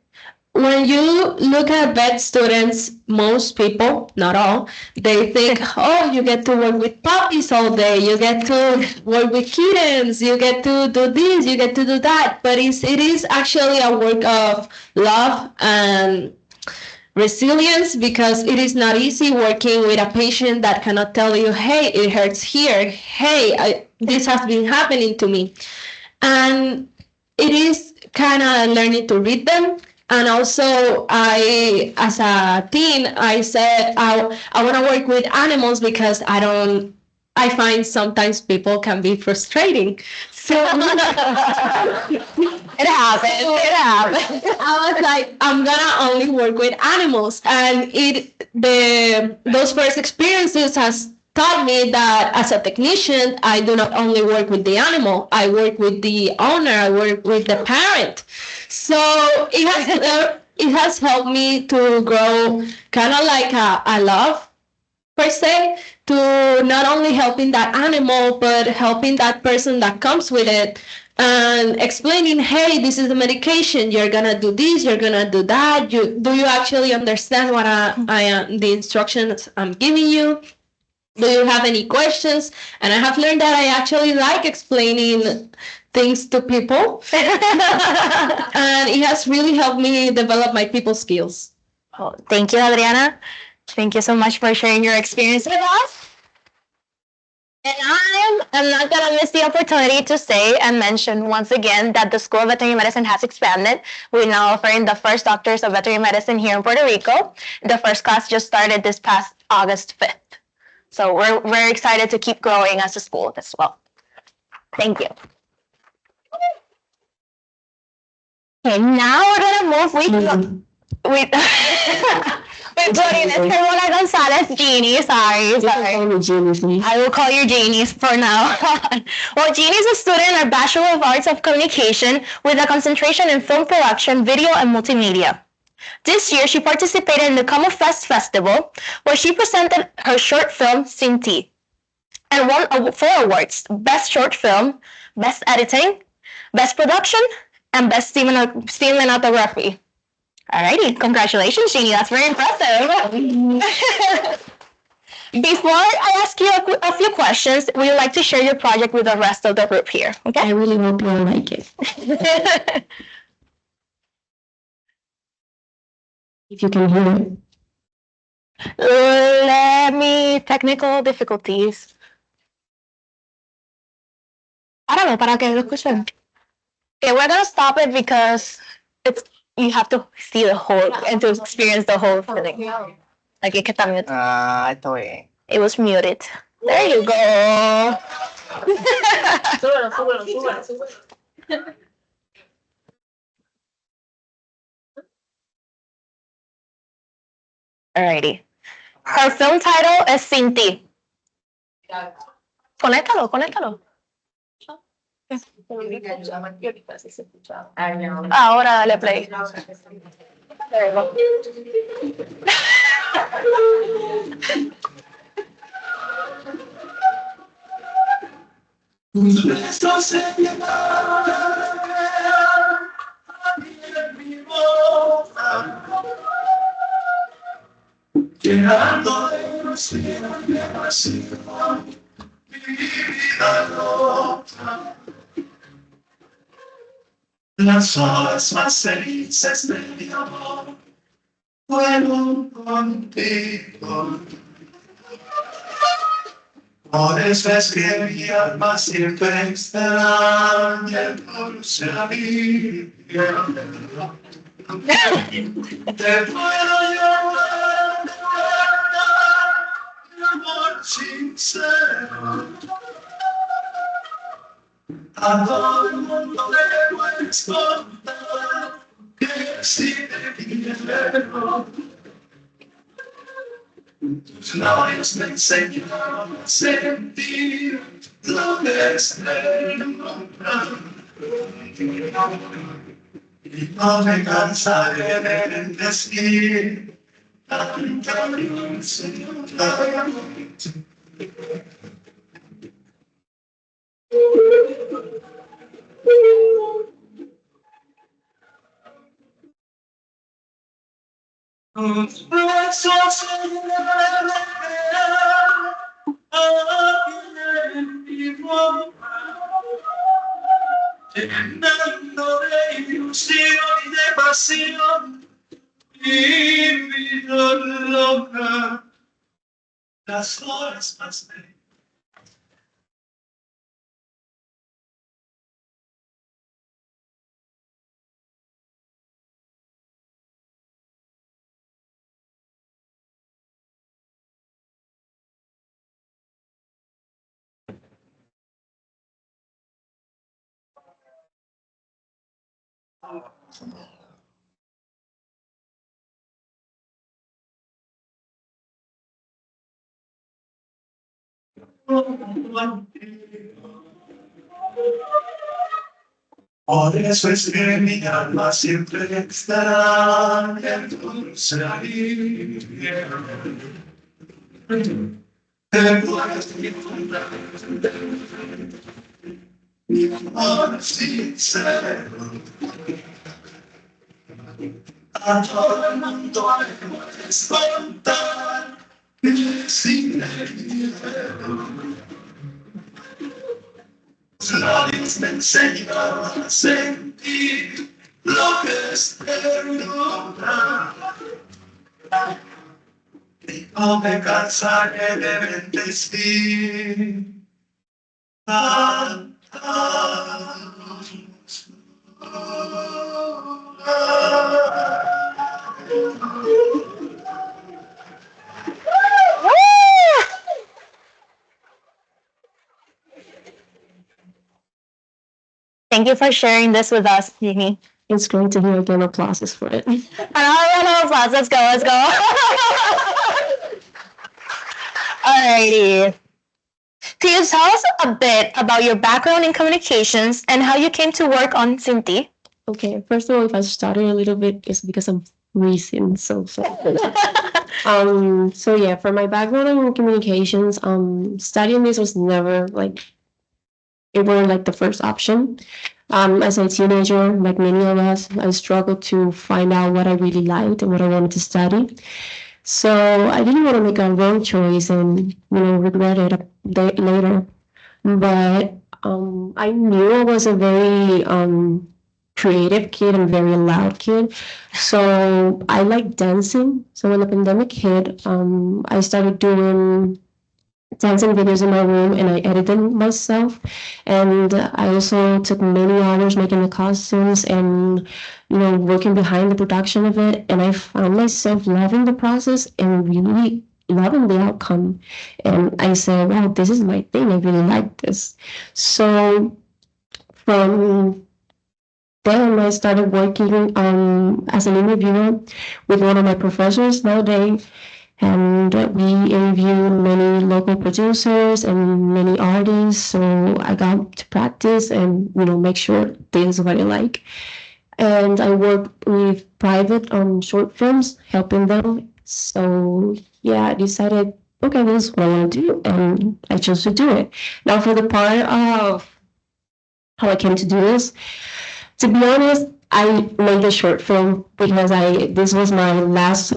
I: when you look at vet students, most people, not all, they think, oh, you get to work with puppies all day, you get to work with kittens, you get to do this, you get to do that. But it is actually a work of love and resilience, because it is not easy working with a patient that cannot tell you, hey, it hurts here, hey, this has been happening to me. And it is kind of learning to read them. And also, as a teen, I said I want to work with animals because I find sometimes people can be frustrating. So
P: it happens. It happens.
I: I was like, I'm gonna only work with animals, and those first experiences has taught me that as a technician, I do not only work with the animal, I work with the owner, I work with the parent. So it has helped me to grow kind of like a love, per se, to not only helping that animal, but helping that person that comes with it, and explaining, hey, this is the medication, you're gonna do this, you're gonna do that. Do you actually understand what the instructions I'm giving you?
N: Do you have any questions? And I have learned that I actually like explaining things to people. And it has really helped me develop my people skills.
P: Well, thank you, Adriana. Thank you so much for sharing your experience with us. And I'm not going to miss the opportunity to say and mention once again that the School of Veterinary Medicine has expanded. We're now offering the first doctors of veterinary medicine here in Puerto Rico. The first class just started this past August 5th. So we're very excited to keep growing as a school as well. Thank you. Okay, now we're going to move with Carmona Gonzalez, Jeannie. Sorry. I will call you Jeannie for now. Well, Jeannie is a student in our Bachelor of Arts of Communication with a concentration in film production, video, and multimedia. This year, she participated in the Como Fest Festival, where she presented her short film, Sinti, and won 4 awards: Best Short Film, Best Editing, Best Production, and Best Cinematography. Alrighty, congratulations, Jeannie. That's very impressive. Before I ask you a few questions, we would like to share your project with the rest of the group here. Okay?
I: I really hope you all like it. If you can hear it.
P: Technical difficulties. Páralo para que lo escuchen. Okay, we're gonna stop it because you have to see the whole and to experience the whole feeling. Like it está mute. It was muted. There you go. Alrighty. Her film title is Sinti. Conéctalo. Ahora dale play. There you go.
Q: Llenando de ilusión, de pasión, mi vida loca. Las horas más felices de mi amor fueron contigo. Por eso es que mi alma siempre extraña el dulce alivio. Te puedo llamar mi amor sincero. A todo el mundo le puedes contar que si te quiero. Tus labios me enseñaron a sentir lo que es el amor. Y no me cansaré de decir tanta dulzura. Tus besos en mi boca, llenando de ilusión y de pasión mi vida loca. Las horas más bellas. Por eso es que mi alma siempre estará en dulce alivio. Te puedes encontrar mi amor sincero. A todo el mundo le puedes contar que sin él Los labios me enseñan a sentir lo que es perdonar. Y no me cansaré de bendecir.
P: Thank you for sharing this with us, Jeannie.
I: It's great to hear again applauses for it.
P: Another applause. Let's go. Let's go. Alrighty. Can you tell us a bit about your background in communications and how you came to work on Sinti?
I: Okay, first of all, if I started a little bit, it's because I'm freezing. So yeah, for my background in communications, studying this was never like it wasn't like the first option. As a teenager, like many of us, I struggled to find out what I really liked and what I wanted to study. So I didn't want to make a wrong choice and regret it later. But I knew I was a very creative kid and very loud kid. So I like dancing. So when the pandemic hit, I started doing dancing videos in my room and I edited myself. And I also took many hours making the costumes and, working behind the production of it. And I found myself loving the process and really loving the outcome. And I said, wow, this is my thing. I really like this. So from then I started working as an interviewer with one of my professors nowadays. And we interviewed many local producers and many artists. So I got to practice and, make sure this is what I like. And I work with private short films, helping them. So yeah, I decided, okay, this is what I want to do. And I chose to do it. Now for the part of how I came to do this, to be honest, I made the short film because this was my last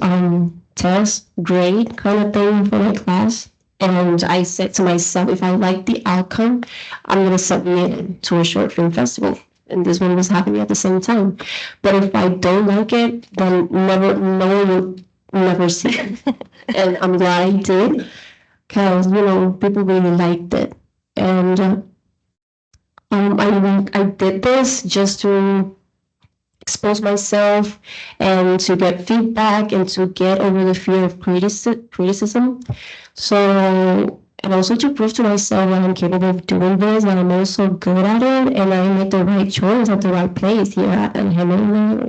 I: test grade kind of thing for my class. And I said to myself, if I like the outcome, I'm going to submit it to a short film festival. And this one was happening at the same time. But if I don't like it, then no one will never see it. And I'm glad I did because, people really liked it. And I did this just to expose myself and to get feedback and to get over the fear of criticism. So, and also to prove to myself that I'm capable of doing this, that I'm also good at it, and I made the right choice at the right place here at Helena.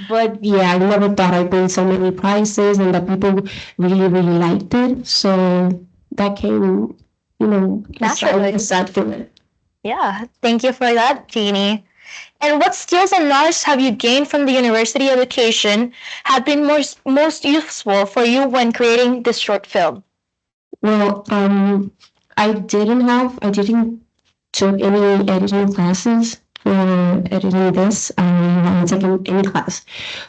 I: But yeah, I never thought I'd win so many prizes and that people really, really liked it. So that came, aside from it.
P: Yeah, thank you for that, Jeannie. And what skills and knowledge have you gained from the university education have been most useful for you when creating this short film?
I: Well, I didn't took any editing classes for editing this. I haven't taken any class.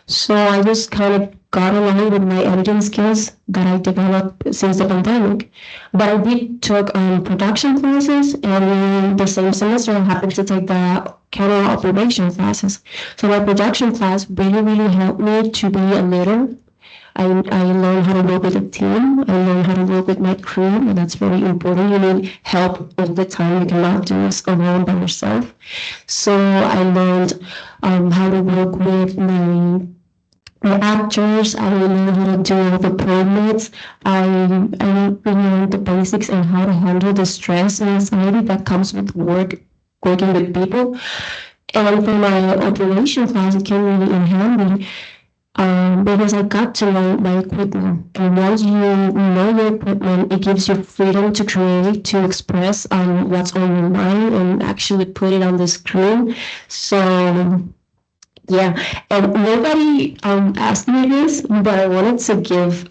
I: So I just kind of got along with my editing skills that I developed since the pandemic. But I did took production classes, and the same semester I happened to take the camera operation classes. So my production class really, really helped me to be a leader. I learned how to work with a team. I learned how to work with my crew, and that's very important. You need help all the time. You cannot do this alone by yourself. So I learned how to work with my actors. I learned how to do all the permits. I really learned the basics and how to handle the stress and anxiety that comes with working with people. And for my operation class, it came really in handy. Because I got to know my equipment. And once you know your equipment, it gives you freedom to create, to express what's on your mind and actually put it on the screen. So, yeah. And nobody asked me this, but I wanted to give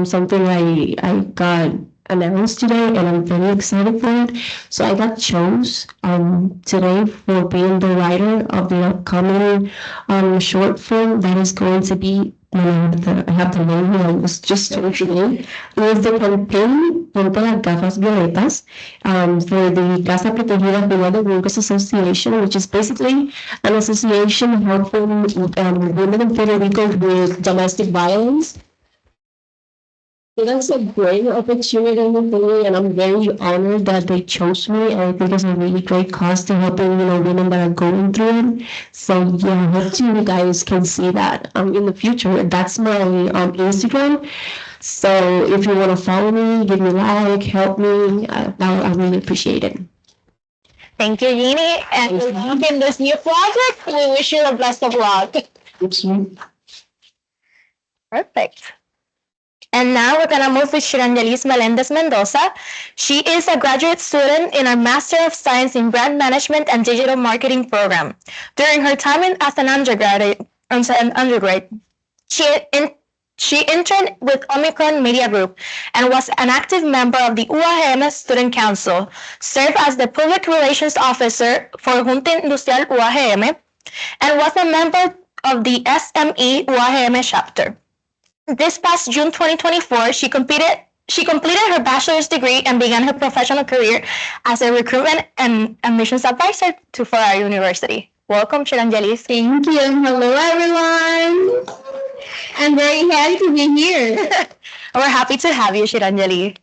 I: something I got announced today, and I'm very excited for it. So I got chosen today for being the writer of the upcoming short film that is going to be I have the name, I was just told today. It was the campaign Ponte las Gafas Violetas for the Casa Protegida Juvenil de Workers Association, which is basically an association helping women in Puerto Rico with domestic violence. So that's a great opportunity for me, and I'm very honored that they chose me. And I think it's a really great cause to helping women that are going through it. So yeah, I hope you guys can see that in the future. That's my Instagram. So if you want to follow me, give me a like, help me, I really appreciate it.
P: Thank you, Jeannie. And good luck in this new project. We wish you the best of luck. Perfect. And now we're gonna move with Shirangelis Melendez Mendoza. She is a graduate student in our Master of Science in Brand Management and Digital Marketing program. During her time as an undergrad, she interned with Omicron Media Group and was an active member of the UAGM Student Council, served as the Public Relations Officer for Junta Industrial UAGM, and was a member of the SME UAGM chapter. This past June 2024, she completed her bachelor's degree and began her professional career as a recruitment and admissions advisor for our university. Welcome, Shirangelis.
N: Thank you. Hello, everyone. I'm very happy to be here.
P: We're happy to have you, Shiranjali.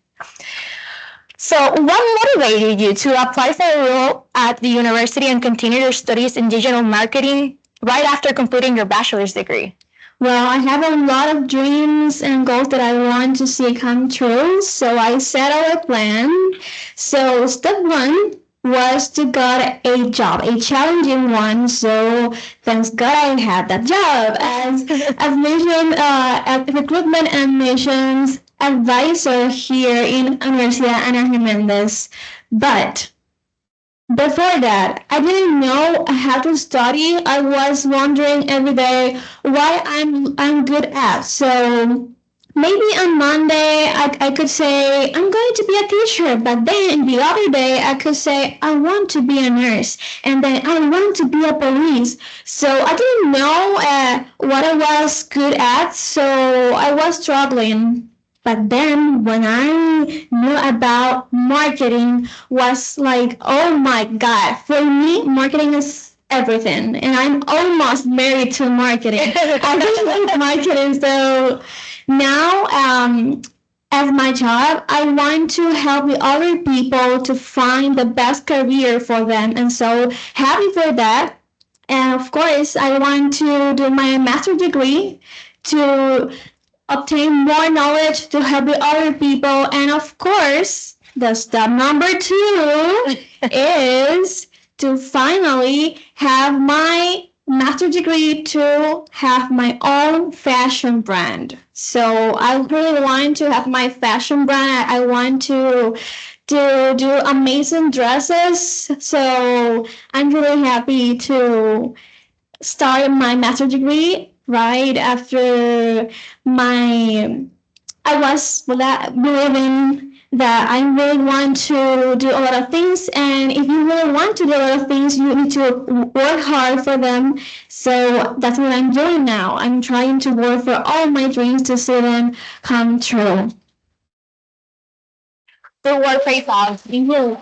P: So, what motivated you to apply for a role at the university and continue your studies in digital marketing right after completing your bachelor's degree?
N: Well, I have a lot of dreams and goals that I want to see come true. So I set out a plan. So step one was to get a job, a challenging one. So thanks God I had that job as mentioned, a recruitment and admissions advisor here in Universidad Méndez. But before that, I didn't know how to study. I was wondering every day what I'm good at. So maybe on Monday I could say I'm going to be a teacher, but then the other day I could say I want to be a nurse, and then I want to be a police. So I didn't know what I was good at, so I was struggling. But then when I knew about marketing was like, oh my God, for me, marketing is everything. And I'm almost married to marketing. I really love marketing. So now, as my job, I want to help the other people to find the best career for them. And so happy for that. And of course, I want to do my master's degree to obtain more knowledge to help the other people. And of course, the step number 2 is to finally have my master's degree to have my own fashion brand. So I really want to have my fashion brand. I want to do amazing dresses. So I'm really happy to start my master's degree right after I was believing that I really want to do a lot of things, and if you really want to do a lot of things, you need to work hard for them. So that's what I'm doing now. I'm trying to work for all my dreams to see them come true.
P: Good work pays off. Good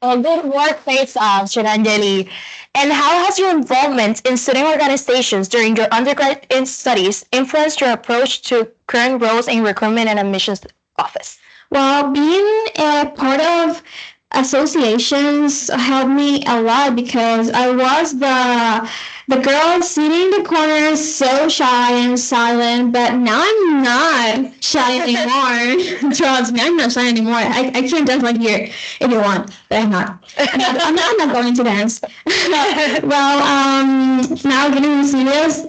P: work pays off, Shiranjali. And how has your involvement in student organizations during your undergrad studies influenced your approach to current roles in recruitment and admissions office?
N: Well, being a part of associations helped me a lot because I was the girl sitting in the corner, so shy and silent, but now I'm not shy anymore. Trust me, I'm not shy anymore. I can dance like here if you want, but I'm not. I'm not going to dance. Well, now getting serious,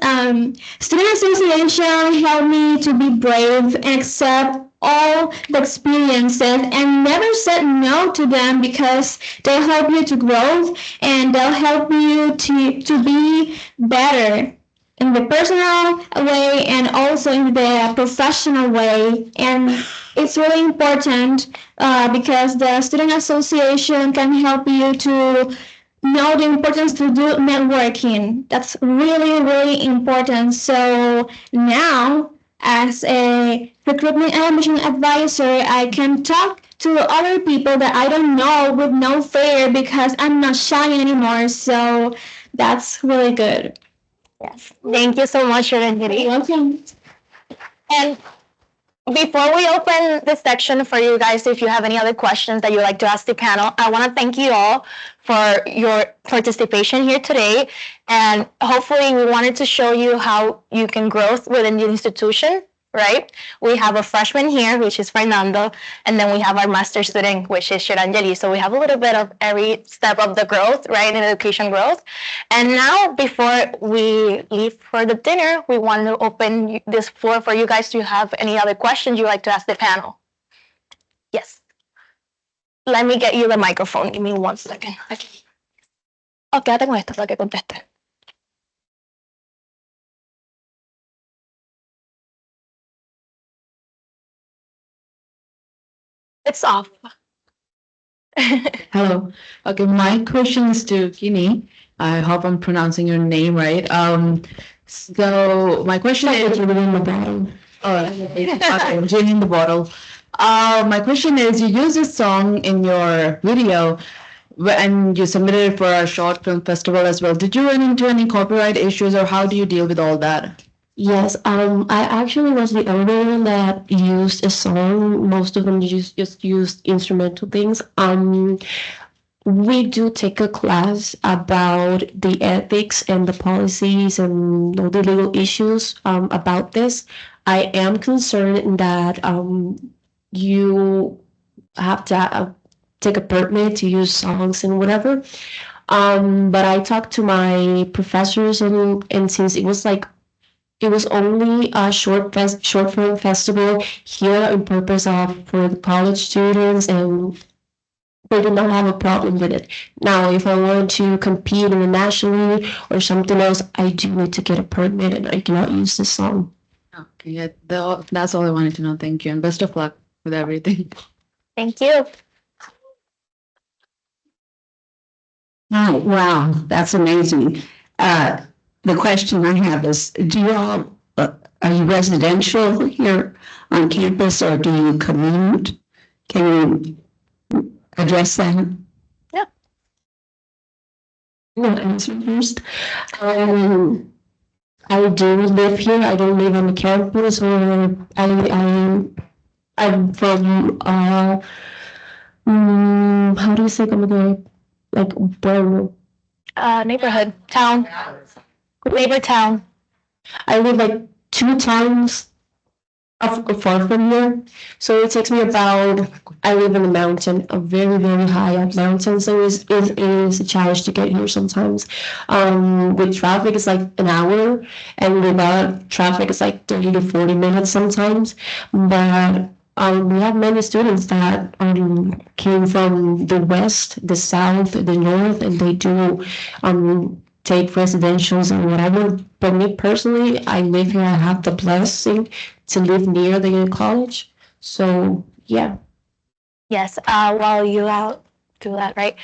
N: student association helped me to be brave and accept all the experiences and never said no to them because they help you to grow and they'll help you to be better in the personal way and also in the professional way. And it's really important because the student association can help you to
R: know the importance to do networking. That's really, really important. So now, as a recruitment and admission advisor, I can talk to other people that I don't know with no fear because I'm not shy anymore. So that's really good.
P: Yes. Thank you so much, Ranjini.
R: You're welcome.
P: And before we open this section for you guys, if you have any other questions that you'd like to ask the panel, I want to thank you all for your participation here today. And hopefully we wanted to show you how you can grow within the institution, right? We have a freshman here, which is Fernando, and then we have our master student, which is Shirangeli. So we have a little bit of every step of the growth, right, in education growth. And now, before we leave for the dinner, we want to open this floor for you guys to have any other questions you'd like to ask the panel. Yes. Let me get you the microphone. Give me 1 second. Aquí. Oh, quédate con esto para que conteste. It's off.
L: Hello. Okay, my question is to Kini. I hope I'm pronouncing your name right. So my question is
I: in the bottle.
L: Oh, okay, Gin in the bottle. My question is, you use this song in your video, and you submitted it for a short film festival as well. Did you run into any copyright issues, or how do you deal with all that?
I: Yes, I actually was the only one that used a song. Most of them just used instrumental things. We do take a class about the ethics and the policies and all the legal issues about this. I am concerned that you have to take a permit to use songs and whatever. But I talked to my professors, and since it was only a short film festival here on purpose for the college students, and they did not have a problem with it. Now, if I want to compete internationally or something else, I do need to get a permit, and I cannot use this song.
L: Okay, yeah, that's all I wanted to know. Thank you, and best of luck with everything.
P: Thank you.
S: Oh, wow, that's amazing. The question I have is, do you all, are you residential here on campus or do you commute? Can you address that?
P: Yeah.
I: No, answer first. I do live here. I don't live on the campus, or I'm from how do you say like Pueblo?
P: Neighborhood, town, neighbor town.
I: I live like 2 towns far from here, so it takes me about. I live in a mountain, a very very high up mountain, so it is a challenge to get here sometimes. With traffic, it's like an hour, and without traffic, it's like 30 to 40 minutes sometimes. But we have many students that came from the west, the south, the north, and they do take residentials and whatever. But me personally, I live here. I have the blessing to live near the college. So yeah.
P: Yes, while you out do that, right?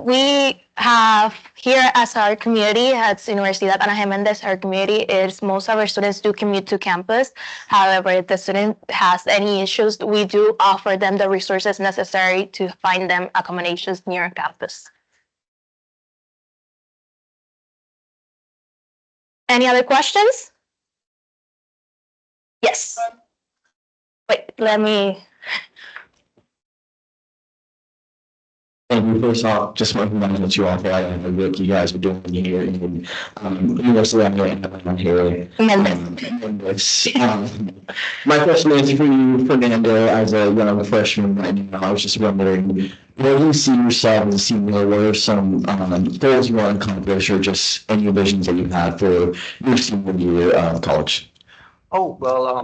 P: We have here as our community at Universidad Méndez, our community is most of our students do commute to campus. However, if the student has any issues, we do offer them the resources necessary to find them accommodations near campus. Any other questions? Yes. Wait, let me.
T: Thank you. First off, just want to congratulate you all for all the work you guys are doing here in Universidad here. Méndez. My question is for you, Fernando, as a young freshman right now. I was just wondering, where do you see yourself as a senior? What are some goals you want to accomplish, or just any visions that you have for your senior year of college?
K: Oh, well,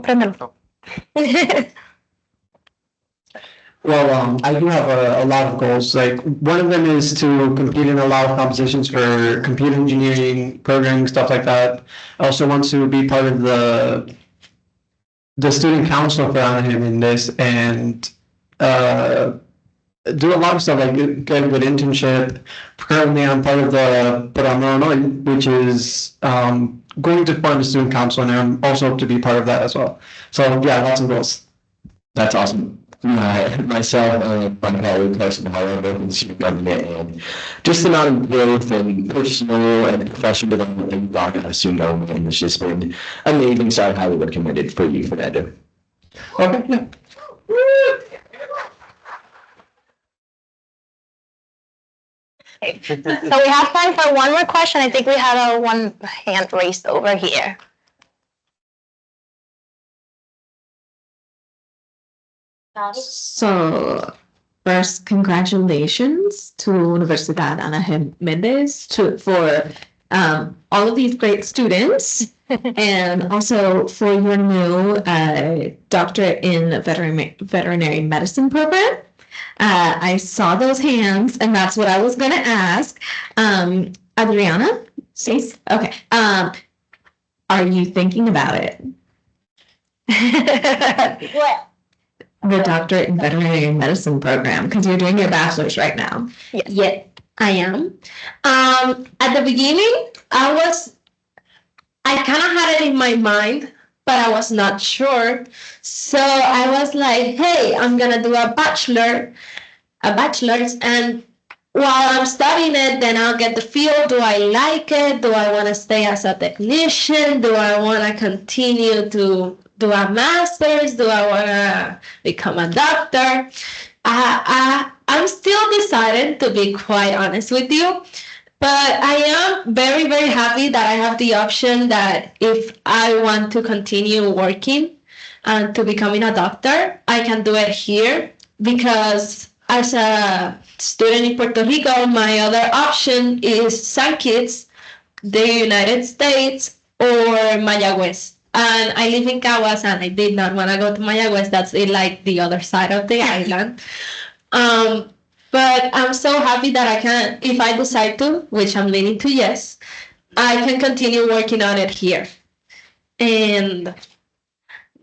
O: Well, I do have a lot of goals. Like, one of them is to compete in a lot of competitions for computer engineering, programming, stuff like that. I also want to be part of the student council for Anaheim in this, and do a lot of stuff like get a good internship. Currently, I'm part of the Illinois, which is going to fund a student council, and I'm also hope to be part of that as well. So yeah, lots of goals.
T: That's awesome. Myself and my colleague, Carson Mahalo, both in the student government, and just the amount of growth and personal and professional development that you've gone in student government, and it's just been amazing. So I highly recommend it for you, Fernando.
O: Okay, yeah.
P: Okay. So we have time for one more question. I think we had a one hand raised over here.
L: So, first, congratulations to Universidad Ana Méndez for all of these great students, and also for your new doctorate in veterinary medicine program. I saw those hands, and that's what I was going to ask. Adriana, please. Okay. Are you thinking about it?
P: What?
L: The doctorate in veterinary medicine program, because you're doing your bachelor's right now.
P: Yes.
N: Yeah, I am. At the beginning, I kind of had it in my mind, but I was not sure. So I was like, hey, I'm gonna do a bachelor's, and while I'm studying it, then I'll get the feel. Do I like it? Do I want to stay as a technician? Do I want to continue to do a master's? Do I want to become a doctor? I'm still decided, to be quite honest with you. But I am very, very happy that I have the option that if I want to continue working and to becoming a doctor, I can do it here, because as a student in Puerto Rico, my other option is San Kitts, the United States, or Mayagüez. And I live in Caguas, and I did not want to go to Mayagüez. That's like the other side of the island. But I'm so happy that I can, if I decide to, which I'm leaning to yes, I can continue working on it here. And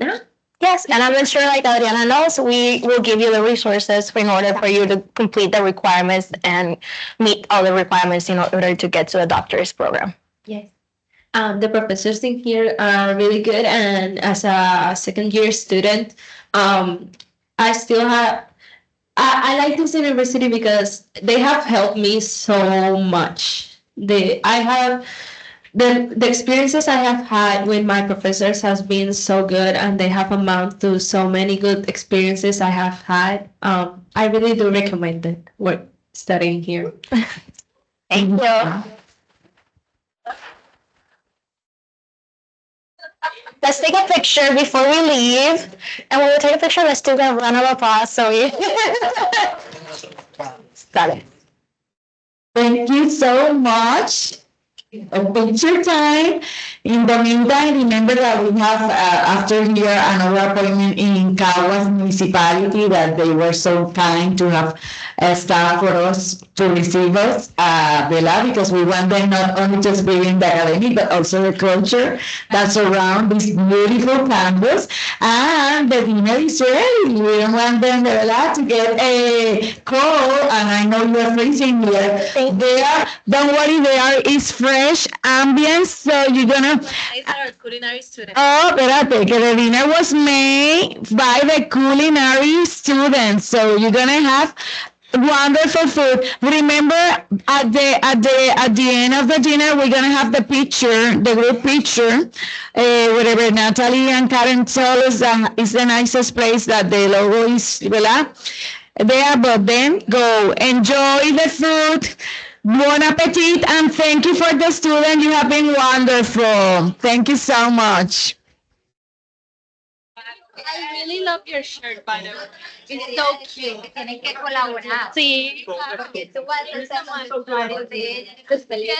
N: yeah.
P: Yes, and I'm sure, like Adriana knows, we will give you the resources in order for you to complete the requirements and meet all the requirements in order to get to the doctor's program.
N: Yes. The professors in here are really good, and as a second year student, I still have. I like this university because they have helped me so much. The experiences I have had with my professors has been so good, and they have amounted to so many good experiences I have had. I really do recommend it. Work studying here.
P: Thank you. Let's take a picture before we leave. And when we take a picture, let's do a round of applause. So we got it.
L: Thank you so much. Picture time. In the meantime, remember that we have after here another appointment in Caguas municipality, that they were so kind to have staff for us to receive us, Bella, because we want them not only to experience the academic but also the culture that's around this beautiful campus. And the dinner is ready. We don't want them, Bella, to get a cold, and I know you're freezing here. There, don't worry, there is fresh ambience, so you're gonna.
B: Our culinary student.
L: Oh, espérate, que the dinner was made by the culinary students, so you're gonna have wonderful food. Remember, at the end of the dinner, we're gonna have the picture, the group picture, whatever Natalie and Karen told us is the nicest place that the logo is, ¿verdad? There, but then go enjoy the food. Bon appetit, and thank you for the student. You have been wonderful. Thank you so much.
B: I really love your shirt, by the way. It's so cute. Tienen que colaborar. Sí. Porque tú vas a hacer más de ella.